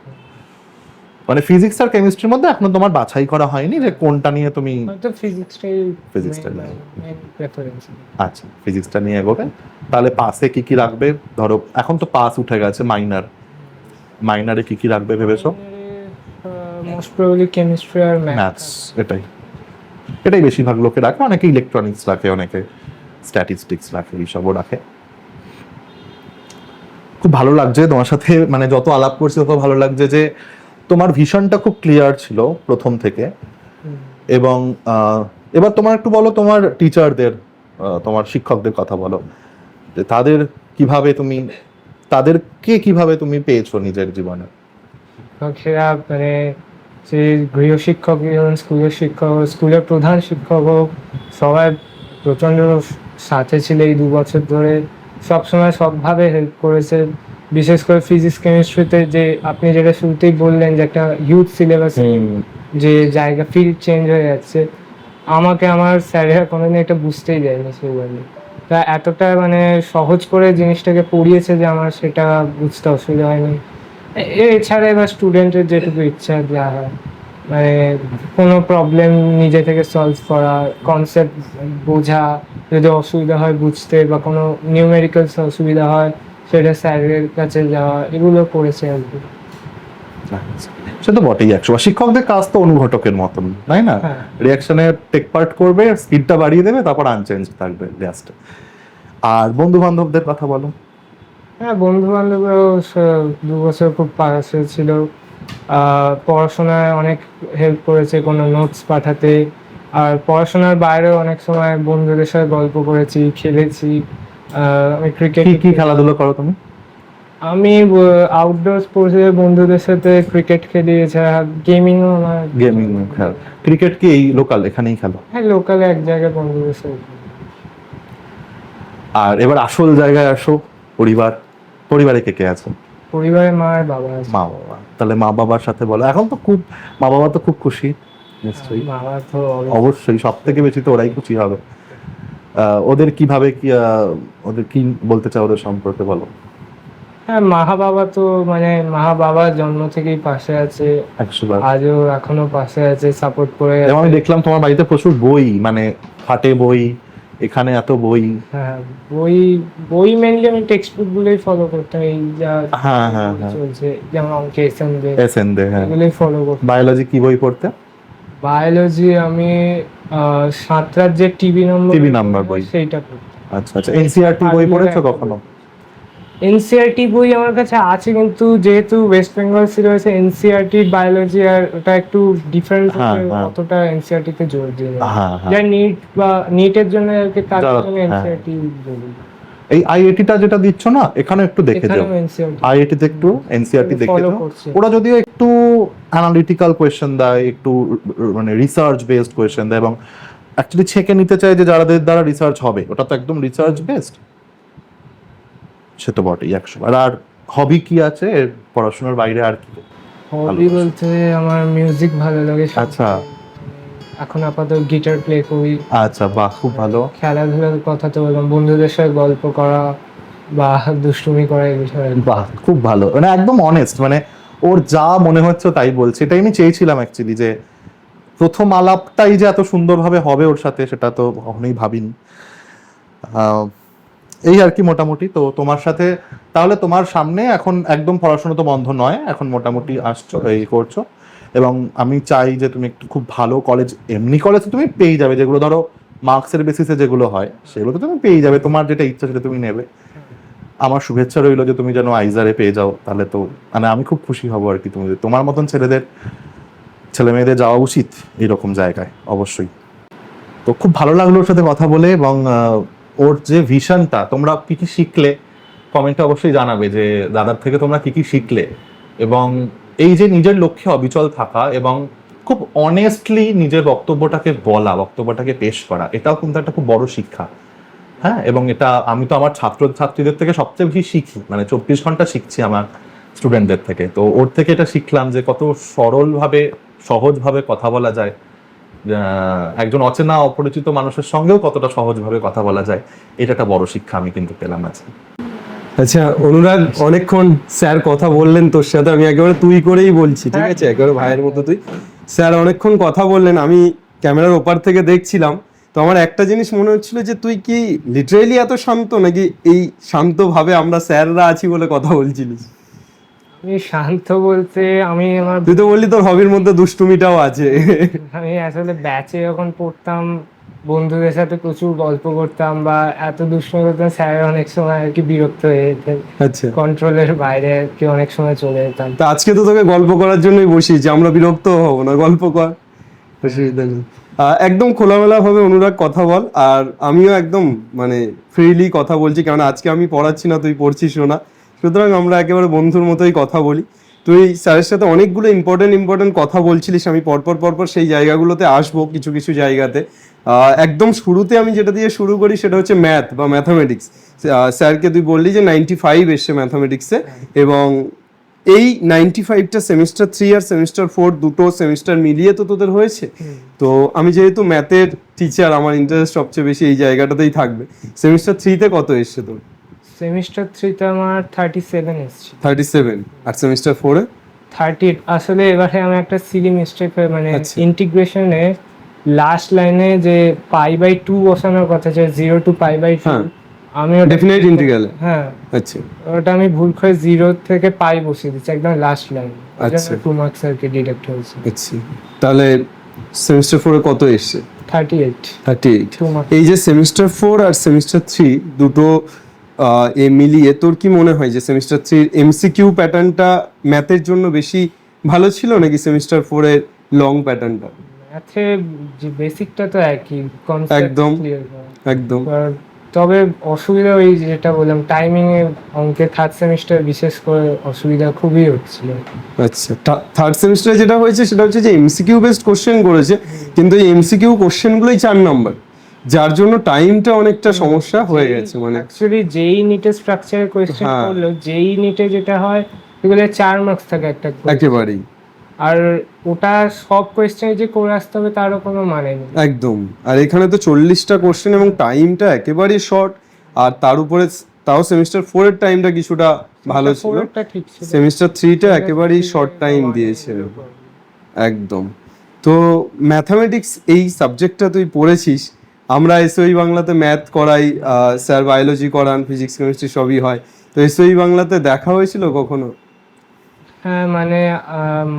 [SPEAKER 1] মানে ফিজিক্স আর কেমিস্ট্রির মধ্যে এখনো তোমার বাছাই করা হয়নি যে কোনটা নিয়ে তুমি?
[SPEAKER 2] হয়তো ফিজিক্সটাই
[SPEAKER 1] মেইন
[SPEAKER 2] প্রেফারেন্স।
[SPEAKER 1] আচ্ছা, ফিজিক্সটা নিয়ে এগোবে। তাহলে পাসে কি কি রাখবে? ধরো এখন তো পাস উঠে গেছে, মাইনারে কি কি রাখবে ভেবেছো?
[SPEAKER 2] মোস্ট প্রবাবলি কেমিস্ট্রি আর
[SPEAKER 1] ম্যাথস, এটাই বেশিরভাগ লোকে রাখে। অনেকে ইলেকট্রনিক্স রাখে, অনেকে স্ট্যাটিস্টিক্স রাখে, এইসবও রাখে। খুব ভালো লাগছে তোমার সাথে, মানে যত আলাপ করছি তত ভালো লাগছে যে তোমার ভিশনটা খুব ক্লিয়ার ছিল প্রথম থেকে। এবং এবার তোমার একটু বলো তোমার টিচারদের, তোমার শিক্ষকদের কথা বলো, যে তাদেরকে কিভাবে তুমি পেয়েছো নিজের জীবনে?
[SPEAKER 2] শিক্ষকেরা মানে যে গৃহশিক্ষক, স্কুলের শিক্ষক, স্কুলের প্রধান শিক্ষক হোক, সবাই প্রচণ্ড সাথে ছিল এই 2 বছর ধরে। সবসময় সবভাবে হেল্প করেছে, বিশেষ করে ফিজিক্স কেমিস্ট্রিতে। যে আপনি যেটা শুরুতেই বললেন যে একটা হিউজ সিলেবাস, যে জায়গা ফিল্ড চেঞ্জ হয়ে যাচ্ছে, আমাকে আমার স্যারেরা কোনোদিন এটা বুঝতেই দেয়নি সেভাবে। তা এতটা মানে সহজ করে জিনিসটাকে পড়িয়েছে যে আমার সেটা বুঝতে অসুবিধা হয়নি। এছাড়া এবার স্টুডেন্টের যেটুকু ইচ্ছা যা হয়, মানে কোনো প্রবলেম নিজে থেকে সলভ করা, কনসেপ্ট বোঝা, যদি অসুবিধা হয় বুঝতে, বা কোনো নিউমেরিক্যালস অসুবিধা হয় সেটা স্যারের কাছে যাওয়া, এগুলো করেছে আর কি।
[SPEAKER 1] সে তো বটেই 100 শিক্ষকদের কাজ তো অনুঘটকের মতন, তাই না?
[SPEAKER 2] হ্যাঁ।
[SPEAKER 1] রিয়াকশনে টেক পার্ট করবে, স্পিডটা বাড়িয়ে দেবে, তারপর আনচেঞ্জ থাকবে জাস্ট। আর বন্ধু বান্ধবদের কথা বলো।
[SPEAKER 2] হ্যাঁ, বন্ধু বান্ধবরাও 2 বছর খুব পাশে ছিল, পড়াশোনায় অনেক হেল্প করেছে, কোনো নোটস পাঠাতে। আর পড়াশোনার বাইরেও অনেক সময় বন্ধুদের সাথে গল্প করেছি, খেলেছি। আমি ক্রিকেট
[SPEAKER 1] কি কি খেলাধুলো করো তুমি?
[SPEAKER 2] আমি আউটডোর স্পোর্টসে বন্ধুদের সাথে ক্রিকেট খেলি, এছাড়া গেমিংও আমার।
[SPEAKER 1] গেমিং খেলো? ক্রিকেট কি এই লোকাল এখানেই খেলো?
[SPEAKER 2] হ্যাঁ, লোকালে এক জায়গায় বন্ধুদের সাথে খেলি।
[SPEAKER 1] আর এবার আসল জায়গায় আসো, পরিবারে কে কে আছে?
[SPEAKER 2] পরিবারে মা আর বাবা আছে।
[SPEAKER 1] মা বাবা, তাহলে মা বাবার সাথে বলো। এখন তো খুব, মা বাবা তো খুব খুশি নিশ্চয়ই।
[SPEAKER 2] বাবা তো
[SPEAKER 1] অবশ্যই, সব থেকে বেশি তো ওরাই খুশি হবে। ওদের কিভাবে কি ওদের কি বলতে চাও ওদের সম্পর্কে বলো।
[SPEAKER 2] হ্যাঁ, বাবা তো মানে বাবা জন্ম থেকেই পাশে আছে,
[SPEAKER 1] 100 বার।
[SPEAKER 2] আজও এখনো পাশে আছে, সাপোর্ট করে
[SPEAKER 1] এবং আমি
[SPEAKER 2] আছে।
[SPEAKER 1] দেখলাম তোমার বাড়িতে প্রচুর বই, মানে হাটে বই, এখানে এত বই।
[SPEAKER 2] হ্যাঁ, বই মেনলি আমি টেক্সট বুক গুলোই ফলো করতাম, এই যা
[SPEAKER 1] হ্যাঁ, হ্যাঁ, হ্যাঁ।
[SPEAKER 2] চলছে, যেমন অঙ্কে
[SPEAKER 1] এসএন দে, হ্যাঁ।
[SPEAKER 2] এগুলোই ফলো করতাম।
[SPEAKER 1] বায়োলজি কি বই পড়তে?
[SPEAKER 2] বায়োলজি আমি সাঁতরার যে টিভি নাম্বার
[SPEAKER 1] বই।
[SPEAKER 2] সেইটা পড়তাম।
[SPEAKER 1] আচ্ছা আচ্ছা। এনসিইআরটি বই পড়েছো কখনো?
[SPEAKER 2] এনসিইআরটি বই আমার কাছে আছে, কিন্তু যেহেতু ওয়েস্ট বেঙ্গল সিলেবাসে এনসিইআরটি বায়োলজি আর ওটা একটু ডিফারেন্ট,
[SPEAKER 1] হ্যাঁ, হ্যাঁ।
[SPEAKER 2] অতটা এনসিইআরটি তে জোর দিই না।
[SPEAKER 1] হ্যাঁ, হ্যাঁ।
[SPEAKER 2] যা নিটের জন্য আর কি, তার
[SPEAKER 1] যারা-
[SPEAKER 2] জন্য
[SPEAKER 1] হ্যাঁ।
[SPEAKER 2] এনসিইআরটি বলি।
[SPEAKER 1] এই আইআইটিটা যেটা দিচ্ছ না, এখানে একটু দেখে যাও।
[SPEAKER 2] এখানেও এনসিইআরটি
[SPEAKER 1] আইআইটিতে একটু এনসিইআরটি দেখে
[SPEAKER 2] ফলো
[SPEAKER 1] যাও।
[SPEAKER 2] করছি।
[SPEAKER 1] ওরা যদিও একটু অ্যানালিটিক্যাল কোয়েশ্চেন দেয়, একটু মানে রিসার্চ বেসড কোয়েশ্চেন দেয়, এবং অ্যাকচুয়ালি ছেঁকে নিতে চায় যে যাদের দ্বারা রিসার্চ হবে, ওটা তো একদম রিসার্চ বেসড। সে তো বটেই 100 বার। আর হবি কি আছে এর পড়াশোনার বাইরে? আর কি
[SPEAKER 2] হবি বলতে আমার মিউজিক ভালো লাগে।
[SPEAKER 1] আচ্ছা
[SPEAKER 2] এখন আপাতত গিটার প্লে করি।
[SPEAKER 1] আচ্ছা, বাহ, খুব ভালো।
[SPEAKER 2] খেলাধুলার কথা তো বললাম, বন্ধুদের সাথে গল্প করা বা দুষ্টুমি করা, এই বিষয়ে।
[SPEAKER 1] বাহ, খুব ভালো, মানে একদম অনেস্ট, মানে ওর যা মনে হচ্ছে তাই বলছে। এটাই আমি চেয়েছিলাম অ্যাকচুয়ালি, যে প্রথম আলাপটাই যে এত সুন্দরভাবে হবে ওর সাথে, সেটা তো কখনোই ভাবিনি। এই আর কি মোটামুটি। তো তোমার সাথে তাহলে তোমার সামনে এখন একদম পড়াশোনা তো বন্ধ নয়, এখন মোটামুটি আসছো, এই করছো, এবং আমি চাই যে তুমি একটু খুব ভালো কলেজ, এমনি কলেজ তুমি পেয়ে যাবে, যেগুলো ধরো মার্কসের বেসিসে যেগুলো হয় সেগুলো তো তুমি পেয়ে যাবে, তোমার যেটা ইচ্ছা সেটা তুমি নেবে। আমার শুভেচ্ছা রইলো যে তুমি যেন আইজারে পেয়ে যাও, তাহলে তো মানে আমি খুব খুশি হব আর কি। তুমি তোমার মতন ছেলে মেয়েদের যাওয়া উচিত এরকম জায়গায়, অবশ্যই। তো খুব ভালো লাগলো ওর সাথে কথা বলে, এবং ওর যে ভিশনটা, তোমরা কি কি শিখলে কমেন্টে অবশ্যই জানাবে, যে দাদার থেকে তোমরা কি কি শিখলে। এবং এই যে নিজের লক্ষ্যে অবিচল থাকা এবং খুব অনেস্টলি নিজের বক্তব্যটাকে পেশ করা, এটাও কিন্তু একটা খুব বড় শিক্ষা। হ্যাঁ, এবং এটা আমি তো আমার ছাত্রছাত্রীদের থেকে সবচেয়ে বেশি শিখি, মানে 24 ঘন্টা শিখছি আমার স্টুডেন্টদের থেকে। তো ওর থেকে এটা শিখলাম যে কত সরলভাবে, সহজভাবে কথা বলা যায়, একজন অচেনা অপরিচিত মানুষের সঙ্গেও কতটা সহজভাবে কথা বলা যায়। এটা একটা বড় শিক্ষা আমি কিন্তু পেলাম আজকে।
[SPEAKER 3] আচ্ছা অনুরাগ, অনেকক্ষণ স্যার কথা বললেন তোর সাথে, আমি একেবারে তুই করেই বলছি, ঠিক আছে, একেবারে ভাইয়ের মতো তুই। স্যার অনেকক্ষণ কথা বললেন, আমি ক্যামেরার ওপার থেকে দেখছিলাম। তো আমার একটা জিনিস মনে হচ্ছিল যে তুই কি লিটারেলি এত শান্ত, নাকি এই শান্তভাবে আমরা স্যাররা আছি বলে কথা বলছিলিস?
[SPEAKER 2] আমি শান্ত বলতে আমার
[SPEAKER 3] তুই তো বললি তোর হবির মধ্যে দুষ্টুমিটাও আছে।
[SPEAKER 2] আমি আসলে ব্যাচে যখন পড়তাম, বন্ধুদের সাথে প্রচুর গল্প করতাম বা এত দুষ্টুমি করতাম, স্যার অনেক সময় আর কি বিরক্ত হয়ে যেতেন,
[SPEAKER 3] আচ্ছা,
[SPEAKER 2] কন্ট্রোলের বাইরে আর কি অনেক সময় চলে যেতাম।
[SPEAKER 3] তা আজকে তো তোকে গল্প করার জন্যই বসিয়েছি, আমরা বিরক্ত হব না, গল্প কর, অসুবিধা নেই। একদম খোলামেলা ভাবে অনুরাগ কথা বল, আর আমিও একদম মানে ফ্রিলি কথা বলছি, কারণ আজকে আমি পড়াচ্ছি না, তুই পড়ছিস না, সুতরাং আমরা একেবারে বন্ধুর মতোই কথা বলি। তুই স্যারের সাথে অনেকগুলো ইম্পর্টেন্ট কথা বলছিলিস, আমি পরপর সেই জায়গাগুলোতে আসবো, কিছু কিছু জায়গাতে। একদম শুরুতে আমি যেটা দিয়ে শুরু করি সেটা হচ্ছে ম্যাথ বা ম্যাথামেটিক্স। স্যারকে তুই বললি যে 95 এসছে ম্যাথামেটিক্সে, এবং এই 95টা সেমিস্টার 3 আর সেমিস্টার 4 দুটো সেমিস্টার মিলিয়ে তো তোদের হয়েছে। তো আমি যেহেতু ম্যাথের টিচার, আমার ইন্টারেস্ট সবচেয়ে বেশি এই জায়গাটাতেই থাকবে। সেমিস্টার 3তে কত এসছে তোর?
[SPEAKER 2] সেমিস্টার 3তে আমার 37 এসেছে।
[SPEAKER 3] 37। আর সেমিস্টার 4-এ
[SPEAKER 2] 30। আসলে এবারে আমি একটা সিলি মিস্টেক, মানে
[SPEAKER 3] আচ্ছা।
[SPEAKER 2] ইন্টিগ্রেশনে লাস্ট লাইনে যে পাই বাই 2 বসানোর কথা, যে 0 to পাই বাই 2,
[SPEAKER 3] হ্যাঁ।
[SPEAKER 2] আমি
[SPEAKER 3] ডেফিনেট ইন্টিগ্রালে?
[SPEAKER 2] হ্যাঁ,
[SPEAKER 3] আচ্ছা
[SPEAKER 2] ওটা আমি ভুল করে 0 থেকে পাই বসিয়ে দিচ্ছি একদম লাস্ট লাইন,
[SPEAKER 3] আচ্ছা
[SPEAKER 2] 2 মার্কস আর কি ডিডাক্ট হয়েছে।
[SPEAKER 3] আচ্ছা, তাহলে সেমিস্টার 4 এ কত এসছে?
[SPEAKER 2] 38
[SPEAKER 3] 38।
[SPEAKER 2] 2 মার্কস।
[SPEAKER 3] এই যে সেমিস্টার 4 আর সেমিস্টার 3 দুটো এ মিলিয়ে তোর কি মনে হয় যে সেমিস্টার 3 এমসিকিউ প্যাটার্নটা ম্যাথের জন্য বেশি ভালো ছিল নাকি সেমিস্টার 4 এর লং প্যাটার্নটা?
[SPEAKER 2] ম্যাথে যে বেসিকটা তো একই, কনসেপ্ট
[SPEAKER 3] একদম।
[SPEAKER 2] ক্লিয়ার করা।
[SPEAKER 3] একদম।
[SPEAKER 2] তবে অসুবিধা ওই যেটা বললাম টাইমিং এ, অঙ্কে থার্ড সেমিস্টার বিশেষ করে অসুবিধা খুবই হচ্ছিল।
[SPEAKER 3] আচ্ছা, থার্ড সেমিস্টারে যেটা হয়েছে সেটা হচ্ছে যে এমসিকিউ বেসড কোশ্চেন করেছে, কিন্তু এই এমসিকিউ কোশ্চেনগুলোই 4 নাম্বার, যার জন্য টাইমটা অনেকটা সমস্যা হয়ে গেছে। মানে
[SPEAKER 2] অ্যাকচুয়ালি যেই নিটে স্ট্রাকচারের কোশ্চেন
[SPEAKER 3] হ্যাঁ।
[SPEAKER 2] করলো, যেই নিটে যেটা হয় এগুলো 4 মার্কস থাকে একটা question।
[SPEAKER 3] একেবারেই
[SPEAKER 2] আর ওটা সব কোয়েশ্চেন যে করে আসতে হবে তারও কোনো মানে নেই।
[SPEAKER 3] একদম। আর এখানে তো 40টা কোশ্চেন এবং টাইমটা একেবারেই শর্ট, আর তার উপরে তাও সেমিস্টার 4 এর টাইমটা কিছুটা ভালো ছিল,
[SPEAKER 2] পুরোটা ঠিক ছিল।
[SPEAKER 3] সেমিস্টার 3টা একেবারেই শর্ট টাইম দিয়েছিল। একদম। তো ম্যাথামেটিক্স এই সাবজেক্টটা তুই পড়েছিস, আমরা এসওই বাংলাতে ম্যাথ করাই, স্যার বায়োলজি করান, ফিজিক্স কেমিস্ট্রি সবই হয়, তো এসওই বাংলাতে দেখা হয়েছিল কখনো?
[SPEAKER 2] হ্যাঁ মানে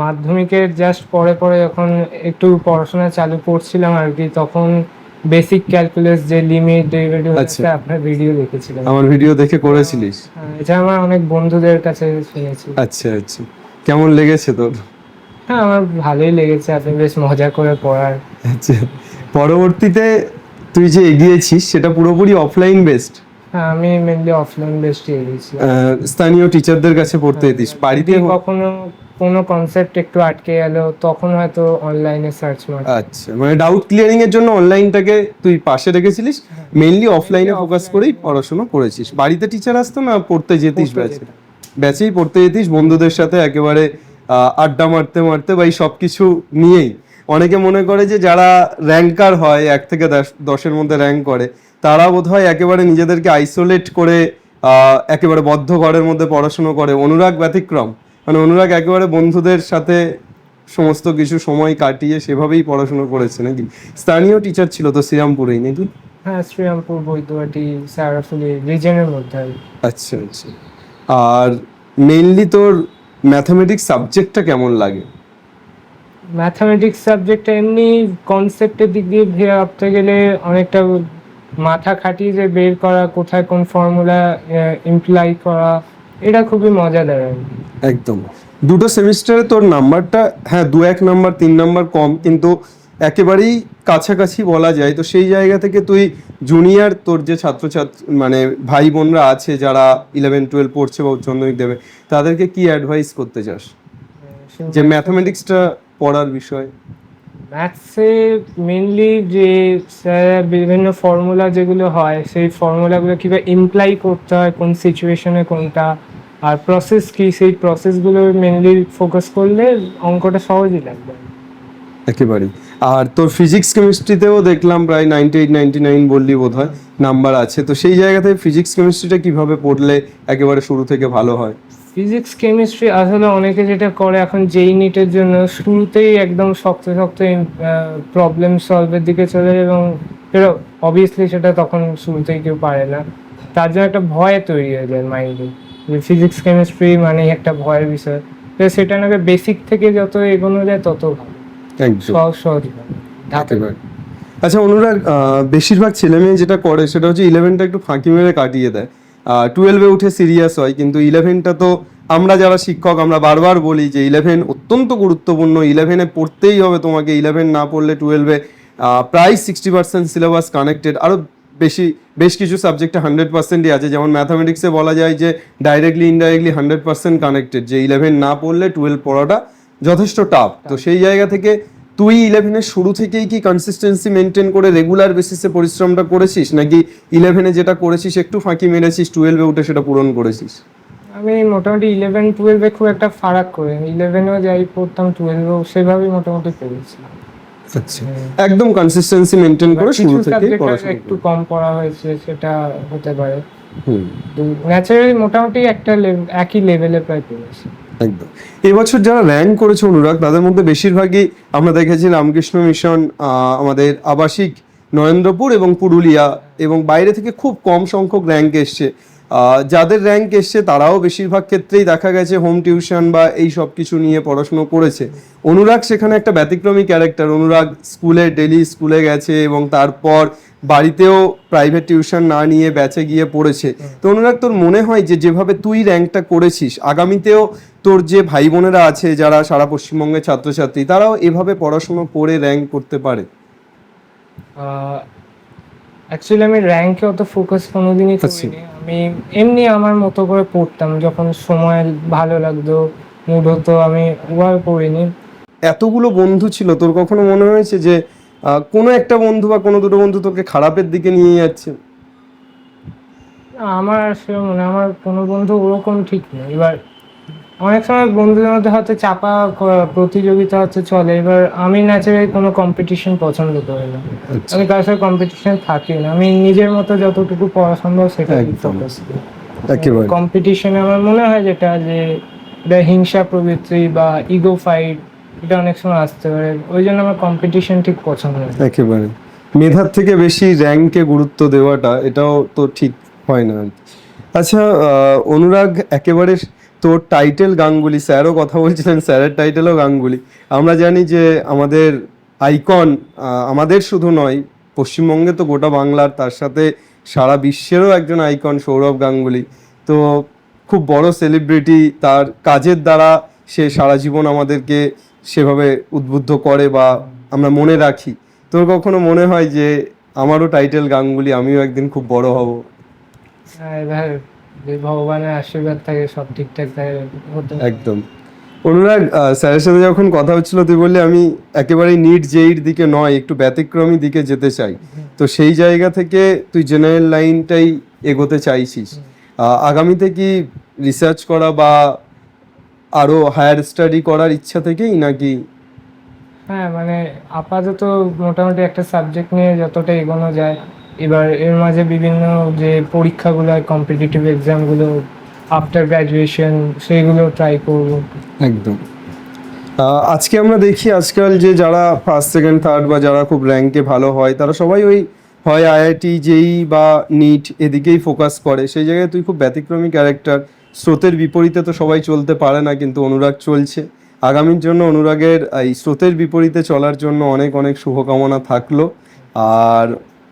[SPEAKER 2] মাধ্যমিকের জাস্ট পরে পরে যখন একটু পড়াশোনা চালু করছিলাম আর কি, তখন বেসিক ক্যালকুলাস যে লিমিট ডেরিভেটিভ
[SPEAKER 3] আচ্ছা।
[SPEAKER 2] আছে আপনার ভিডিও দেখেছিলাম।
[SPEAKER 3] আমার ভিডিও দেখে করেছিলিস?
[SPEAKER 2] হ্যাঁ, এটা আমার অনেক বন্ধুদের কাছে শুনেছি।
[SPEAKER 3] আচ্ছা আচ্ছা, কেমন লেগেছে তোর?
[SPEAKER 2] হ্যাঁ আমার ভালোই লেগেছে, আপনি বেশ মজা করে পড়ার।
[SPEAKER 3] আচ্ছা, পরবর্তীতে তুই যে এগিয়েছিস সেটা পুরোপুরি অফলাইন বেসড?
[SPEAKER 2] হ্যাঁ আমি মেনলি অফলাইন বেসড এগিয়েছি।
[SPEAKER 3] স্থানীয় টিচারদের কাছে পড়তে যেতিস? বাড়িতে
[SPEAKER 2] যদি কখনো কোনো কনসেপ্ট একটু আটকে গেল তখন হয়তো অনলাইনে সার্চ মার।
[SPEAKER 3] আচ্ছা, মানে ডাউট ক্লিয়ারিং এর জন্য অনলাইনটাকে তুই পাশে রেখেছিলিস, মেইনলি অফলাইনে ফোকাস করেই পড়াশোনা করেছিস। বাড়িতে টিচার আসতো না, পড়তে যেতিস ব্যাচে? ব্যাচেই পড়তে যেতিস বন্ধুদের সাথে একেবারে আড্ডা মারতে মারতে বা এই সব কিছু নিয়েই? অনেকে মনে করে যে যারা র্যাঙ্কার হয় 1 থেকে 10-এর মধ্যে র্যাঙ্ক করে, তারা বোধহয় একেবারে নিজেদেরকে আইসোলেট করে একেবারে বদ্ধ ঘরের মধ্যে পড়াশুনো করে। অনুরাগ ব্যতিক্রম, মানে অনুরাগ একেবারে বন্ধুদের সাথে সমস্ত কিছু সময় কাটিয়ে সেভাবেই পড়াশোনা করেছে নাকি? স্থানীয় টিচার ছিল তো শ্রীরামপুরেই নাকি?
[SPEAKER 2] হ্যাঁ শ্রীরামপুর, বৈদ্যবাটি, সারাফুলি রিজনের মধ্যে।
[SPEAKER 3] আচ্ছা আচ্ছা। আর মেইনলি তোর ম্যাথামেটিক্স সাবজেক্টটা কেমন লাগে?
[SPEAKER 2] ম্যাথামেটিক্স সাবজেক্টটা এমনি কনসেপ্টের দিক দিয়ে ভাবতে গেলে অনেকটা মাথা খাটিয়ে যে বের করা, কোথায় কোন ফর্মুলা ইমপ্লাই করা, এটা খুবই মজাদার আর কি।
[SPEAKER 3] একদম। দুটো সেমিস্টারে তোর নাম্বারটা হ্যাঁ 2-1 নাম্বার 3 নাম্বার কম, কিন্তু একেবারেই কাছাকাছি বলা যায়। তো সেই জায়গা থেকে তুই জুনিয়র তোর যে ছাত্রছাত্রী মানে ভাই বোনরা আছে যারা 11-12 পড়ছে বা উচ্চ মাধ্যমিক দেবে, তাদেরকে কি অ্যাডভাইস করতে চাস যে ম্যাথামেটিক্সটা পড়ার বিষয়?
[SPEAKER 2] ম্যাথসে মেনলি যে বিভিন্ন ফর্মুলা যেগুলো হয় সেই ফর্মুলাগুলো কীভাবে ইমপ্লাই করতে হয়, কোন সিচুয়েশনে কোনটা, আর প্রসেস কি, সেই প্রসেসগুলো মেনলি ফোকাস করলে অঙ্কটা সহজই লাগবে।
[SPEAKER 3] একেবারেই। আর তোর ফিজিক্স কেমিস্ট্রিতেও দেখলাম প্রায় 98-99 বললি বোধহয় নাম্বার আছে, তো সেই জায়গা থেকে ফিজিক্স কেমিস্ট্রিটা কিভাবে পড়লে একেবারে শুরু থেকে ভালো হয়?
[SPEAKER 2] ফিজিক্স কেমিস্ট্রি আসলে অনেকে যেটা করে এখন যেই নিটের জন্য শুরুতেই একদম শক্ত শক্ত প্রবলেম সলভের দিকে চলে যায়, এবং অবভিয়াসলি সেটা তখন শুরুতেই কেউ পারে না, তার জন্য একটা ভয় তৈরি হয়ে যায় মাইন্ডে যে ফিজিক্স কেমিস্ট্রি মানে একটা ভয়ের বিষয়। তো সেটা নাকি বেসিক থেকে যত এগোনো যায় তত ভালো,
[SPEAKER 3] একদম
[SPEAKER 2] সহজ সহজ ভালো।
[SPEAKER 3] একেবারে। আচ্ছা অনুরাগ, বেশিরভাগ ছেলে মেয়ে যেটা করে সেটা হচ্ছে 11টা একটু ফাঁকি মেরে কাটিয়ে দেয়, 12-এ উঠে সিরিয়াস হয়, কিন্তু 11টা তো আমরা যারা শিক্ষক আমরা বারবার বলি যে 11 অত্যন্ত গুরুত্বপূর্ণ, 11-এ পড়তেই হবে তোমাকে, 11 না পড়লে 12-এ প্রায় 60% সিলেবাস কানেক্টেড, আরও বেশ কিছু সাবজেক্টে 100%ই আছে, যেমন ম্যাথামেটিক্সে বলা যায় যে ডাইরেক্টলি ইনডাইরেক্টলি 100% কানেক্টেড, যে 11 না পড়লে 12 পড়াটা যথেষ্ট টাফ। তো সেই জায়গা থেকে তুই 11-এর শুরু থেকেই কি কনসিস্টেন্সি মেনটেন করে রেগুলার বেসিসে পরিশ্রমটা করেছিস, নাকি 11-এ যেটা করেছিস একটু ফাঁকি মেরেছিস, 12-এ উঠে সেটা পূরণ করেছিস?
[SPEAKER 2] আমি মোটামুটি 11-12-এ খুব একটা ফারাক করে 11-এও যাই পড়তাম, 12-এও সেভাবেই মোটামুটি পড়েছিলাম।
[SPEAKER 3] আচ্ছা, একদম কনসিস্টেন্সি মেনটেন করে শুরু
[SPEAKER 2] কিছু
[SPEAKER 3] থেকেই
[SPEAKER 2] সাবজেক্ট
[SPEAKER 3] পড়াশোনা
[SPEAKER 2] একটু কম পড়া হয়েছে সেটা হতে পারে,
[SPEAKER 3] হুম
[SPEAKER 2] ন্যাচারালি মোটামুটি একটা একই লেভেলে প্রায় পড়েছি।
[SPEAKER 3] একদম। এবছর যারা র্যাঙ্ক করেছে অনুরাগ, তাদের মধ্যে বেশিরভাগই আমরা দেখেছি রামকৃষ্ণ মিশন, আমাদের আবাসিক নরেন্দ্রপুর এবং পুরুলিয়া, এবং বাইরে থেকে খুব কম সংখ্যক র্যাঙ্ক এসছে। যাদের র্যাঙ্ক এসছে তারাও বেশিরভাগ ক্ষেত্রেই দেখা গেছে হোম টিউশন বা এই সব কিছু নিয়ে পড়াশুনো করেছে। অনুরাগ সেখানে একটা ব্যতিক্রমী ক্যারেক্টার। অনুরাগ ডেলি স্কুলে গেছে এবং তারপর বাড়িতেও প্রাইভেট টিউশন না নিয়ে ব্যাচে গিয়ে পড়েছে। তো অনুরাগ, তোর মনে হয় যে যেভাবে তুই র্যাঙ্কটা করেছিস, আগামীতেও তোর যে ভাই বোনেরা আছে যারা সারা পশ্চিমবঙ্গের ছাত্রছাত্রী, তারাও এভাবে পড়াশুনো করে র্যাঙ্ক করতে পারে?
[SPEAKER 2] অ্যাকচুয়ালি আমি র্যাঙ্কে অত ফোকাস কোনোদিনই করিনি। আমি এমনি আমার মতো করে পড়তাম, যখন সময় ভালো লাগতো, মুড হতো, আমি ওভাবে পড়িনি।
[SPEAKER 3] এতগুলো বন্ধু ছিল, তোর কখনো মনে হয়েছে যে কোনো একটা বন্ধু বা কোনো দুটো বন্ধু তোকে খারাপের দিকে নিয়ে যাচ্ছে?
[SPEAKER 2] না, আমার আসলে মনে হয় আমার কোনো বন্ধু ওরকম ঠিক নেই। এবার অনেক সময় বন্ধুদের মধ্যে হয়তো চাপা প্রতিযোগিতা হচ্ছে চলে, এবার আমি ন্যাচারালি কোনো কম্পিটিশন পছন্দ করি না। আমি কারোর সাথে কম্পিটিশন থাকি না, আমি নিজের মতো যতটুকু পড়া সম্ভব সেটা ফোকাস করি।
[SPEAKER 3] একেবারে
[SPEAKER 2] কম্পিটিশনে আমার মনে হয় যেটা যে এটা হিংসা প্রবৃত্তি বা ইগো ফাইট, এটা অনেক সময় আসতে পারে, ওই জন্য আমার কম্পিটিশন ঠিক পছন্দ না।
[SPEAKER 3] একেবারে মেধার থেকে বেশি র্যাঙ্কে গুরুত্ব দেওয়াটা, এটাও তো ঠিক হয় না। আচ্ছা অনুরাগ, একেবারে তোর টাইটেল গাঙ্গুলি, স্যারও কথা বলছিলেন, স্যারের টাইটেলও গাঙ্গুলি। আমরা জানি যে আমাদের আইকন, আমাদের শুধু নয়, পশ্চিমবঙ্গে তো গোটা বাংলার, তার সাথে সারা বিশ্বেরও একজন আইকন সৌরভ গাঙ্গুলি। তো খুব বড় সেলিব্রিটি, তার কাজের দ্বারা সে সারা জীবন আমাদেরকে সেভাবে উদ্বুদ্ধ করে বা আমরা মনে রাখি। তোর কখনো মনে হয় যে আমারও টাইটেল গাঙ্গুলি, আমিও একদিন খুব বড় হব?
[SPEAKER 2] হ্যাঁ, এবার যে ভগবানের আশীর্বাদ থাকে সব ঠিকঠাক থাকে হতে।
[SPEAKER 3] একদম। অনুরাগ, স্যারের সাথে যখন কথা হচ্ছিল তুই বললি আমি একেবারেই নিট জেইর দিকে নয়, একটু ব্যতিক্রমী দিকে যেতে চাই। তো সেই জায়গা থেকে তুই জেনারেল লাইনটাই এগোতে চাইছিস। আগামীতে কি রিসার্চ করা বা আরো হায়ার স্টাডি করার ইচ্ছা থেকেই নাকি?
[SPEAKER 2] হ্যাঁ, মানে আপাতত মোটামুটি একটা সাবজেক্ট নিয়ে যতটা এগোনো যায়, এবার এর মাঝে বিভিন্ন যে পরীক্ষাগুলো হয়, কম্পিটিটিভ এক্সামগুলো আফটার গ্র্যাজুয়েশন, সেইগুলো ট্রাই করবো।
[SPEAKER 3] একদম। আজকে আমরা দেখি আজকাল যে যারা ফার্স্ট সেকেন্ড থার্ড বা যারা খুব র্যাঙ্কে ভালো হয়, তারা সবাই ওই হয় আইআইটি জেই বা নিট এদিকেই ফোকাস করে। সেই জায়গায় তুই খুব ব্যতিক্রমী ক্যারেক্টার। স্রোতের বিপরীতে তো সবাই চলতে পারে না, কিন্তু অনুরাগ চলছে। আগামীর জন্য অনুরাগের এই স্রোতের বিপরীতে চলার জন্য অনেক অনেক শুভকামনা থাকলো। আর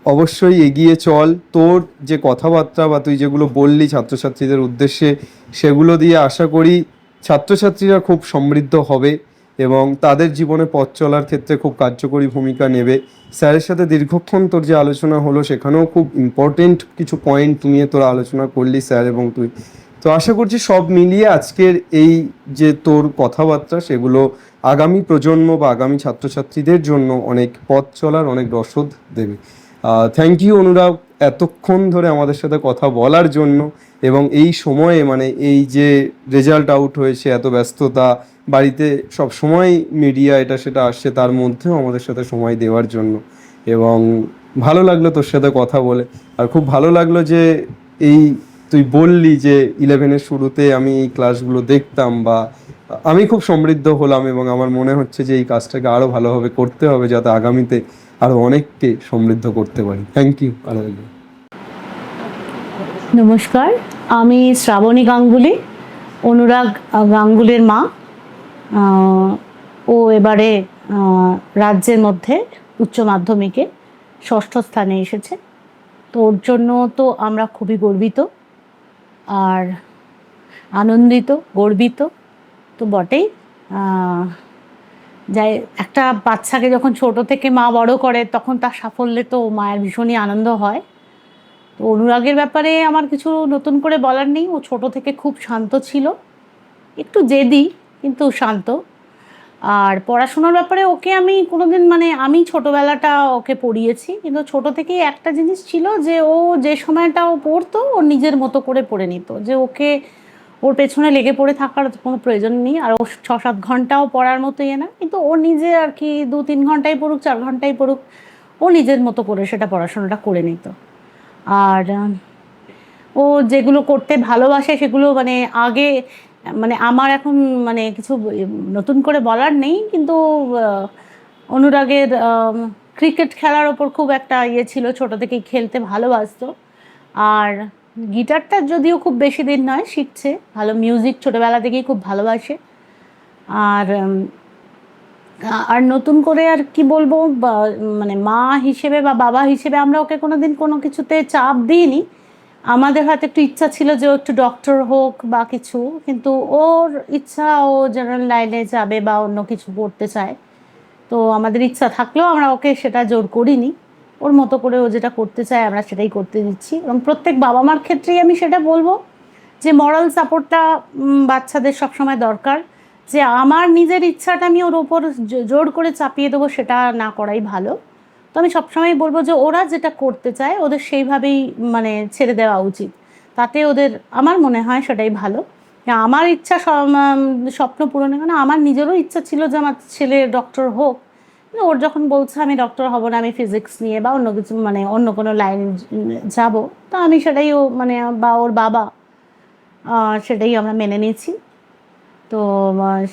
[SPEAKER 3] অবশ্যই এগিয়ে চল। তোর যে কথাবার্তা বা তুই যেগুলো বললি ছাত্রছাত্রীদের উদ্দেশ্যে, সেগুলো দিয়ে আশা করি ছাত্রছাত্রীরা খুব সমৃদ্ধ হবে এবং তাদের জীবনে পথ চলার ক্ষেত্রে খুব কার্যকরী ভূমিকা নেবে। স্যারের সাথে দীর্ঘক্ষণ তোর যে আলোচনা হলো, সেখানেও খুব ইম্পর্টেন্ট কিছু পয়েন্ট নিয়ে তোরা আলোচনা করলি স্যার এবং তুই। তো আশা করছি সব মিলিয়ে আজকের এই যে তোর কথাবার্তা, সেগুলো আগামী প্রজন্ম বা আগামী ছাত্রছাত্রীদের জন্য অনেক পথ চলার অনেক রসদ দেবে। থ্যাংক ইউ অনুরাগ, এতক্ষণ ধরে আমাদের সাথে কথা বলার জন্য এবং এই সময়ে, মানে এই যে রেজাল্ট আউট হয়েছে, এত ব্যস্ততা, বাড়িতে সব সময় মিডিয়া এটা সেটা আসছে, তার মধ্যেও আমাদের সাথে সময় দেওয়ার জন্য। এবং ভালো লাগলো তোর সাথে কথা বলে। আর খুব ভালো লাগলো যে এই তুই বললি যে 11-এর শুরুতে আমি এই ক্লাসগুলো দেখতাম, বা আমি খুব সমৃদ্ধ হলাম এবং আমার মনে হচ্ছে যে এই কাজটাকে আরও ভালোভাবে করতে হবে যাতে আগামীতে আরও অনেককে সমৃদ্ধ করতে পারি। Thank you. ভালো লাগলো।
[SPEAKER 4] নমস্কার, আমি শ্রাবণী গাঙ্গুলি, অনুরাগ গাঙ্গুলির মা। ও এবারে রাজ্যের মধ্যে উচ্চ মাধ্যমিকে 6ষ্ঠ স্থানে এসেছে। তো ওর জন্য তো আমরা খুবই গর্বিত আর আনন্দিত, গর্বিত তো বটেই। যাই, একটা বাচ্চাকে যখন ছোট থেকে মা বড় করে, তখন তার সাফল্যে তো মায়ের ভীষণই আনন্দ হয়। তো অনুরাগের ব্যাপারে আমার কিছু নতুন করে বলার নেই। ও ছোট থেকে খুব শান্ত ছিল, একটু জেদি কিন্তু শান্ত। আর পড়াশোনার ব্যাপারে ওকে আমি কোনোদিন, মানে আমি ছোটোবেলাটা ওকে পড়িয়েছি, কিন্তু ছোট থেকেই একটা জিনিস ছিল যে ও যে সময়টা ও পড়তো ও নিজের মতো করে পড়ে নিত, যে ওকে ওর পেছনে লেগে পড়ে থাকার কোনো প্রয়োজন নেই। আর ও 6-7 ঘন্টাও পড়ার মতো না, কিন্তু ও নিজে আর কি 2-3 ঘন্টাই পড়ুক, 4 ঘন্টাই পড়ুক, ও নিজের মতো করে সেটা পড়াশোনাটা করে নিত। আর ও যেগুলো করতে ভালোবাসে সেগুলো মানে আগে, মানে আমার এখন মানে কিছু নতুন করে বলার নেই, কিন্তু অনুরাগের ক্রিকেট খেলার ওপর খুব একটা ইয়ে ছিল, ছোটো থেকেই খেলতে ভালোবাসতো। আর গিটারটা যদিও খুব বেশি দিন নয় শিখছে, ভালো মিউজিক ছোটোবেলা থেকেই খুব ভালোবাসে। আর আর নতুন করে আর কি বলবো, মানে মা হিসেবে বা বাবা হিসেবে আমরা ওকে কোনো দিন কোনো কিছুতে চাপ দিইনি। আমাদের হয়তো একটু ইচ্ছা ছিল যে ও একটু ডক্টর হোক বা কিছু, কিন্তু ওর ইচ্ছা ও জেনারেল লাইনে যাবে বা অন্য কিছু পড়তে চায়। তো আমাদের ইচ্ছা থাকলেও আমরা ওকে সেটা জোর করিনি, ওর মতো করে ও যেটা করতে চায় আমরা সেটাই করতে দিচ্ছি। এবং প্রত্যেক বাবা মার ক্ষেত্রেই আমি সেটা বলবো যে মরাল সাপোর্টটা বাচ্চাদের সবসময় দরকার। যে আমার নিজের ইচ্ছাটা আমি ওর ওপর জোর করে চাপিয়ে দেবো সেটা না করাই ভালো। তো আমি সবসময় বলবো যে ওরা যেটা করতে চায় ওদের সেইভাবেই মানে ছেড়ে দেওয়া উচিত, তাতে ওদের আমার মনে হয় সেটাই ভালো। আমার ইচ্ছা স্বপ্ন পূরণের কারণে আমার নিজেরও ইচ্ছা ছিল যে আমার ছেলে ডক্টর হোক, কিন্তু ওর যখন বলছে আমি ডক্টর হব না, আমি ফিজিক্স নিয়ে বা অন্য কিছু মানে অন্য কোনো লাইনে যাব, তো আমি সেটাই ও মানে বা ওর বাবা সেটাই আমরা মেনে নিয়েছি। তো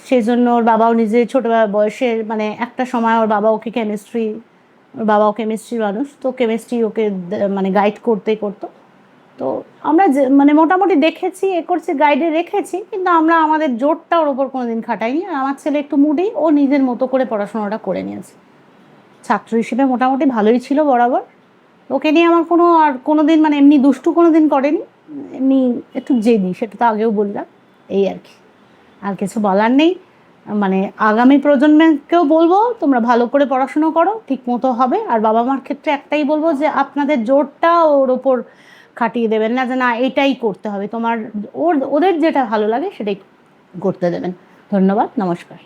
[SPEAKER 4] সেই জন্য ওর বাবাও নিজে ছোটোবেলা বয়সে মানে একটা সময় ওর বাবা ওকে ওর বাবাও কেমিস্ট্রির মানুষ, তো কেমিস্ট্রি ওকে মানে গাইড করতো। তো আমরা যে মানে মোটামুটি দেখেছি করছি, গাইডে রেখেছি, কিন্তু আমরা আমাদের জোরটা ওর ওপর কোনো দিন খাটাইনি। আর আমার ছেলে একটু মুডি, ও নিজের মতো করে পড়াশোনাটা করে নিয়েছে। ছাত্র হিসেবে মোটামুটি ভালোই ছিল বরাবর। ওকে নিয়ে আমার কোনো দিন মানে এমনি দুষ্টু কোনো দিন করেনি, এমনি একটু জেদি, সেটা তো আগেও বললাম। এই আর কি, আর কিছু বলার নেই। মানে আগামী প্রজন্মকেও বলবো তোমরা ভালো করে পড়াশুনো করো, ঠিক মতো হবে। আর বাবা মার ক্ষেত্রে একটাই বলবো যে আপনাদের জোরটা ওর ওপর খাটিয়ে দেবেন না, যে না এটাই করতে হবে, ওদের যেটা ভালো লাগে সেটাই করতে দেবেন। ধন্যবাদ, নমস্কার।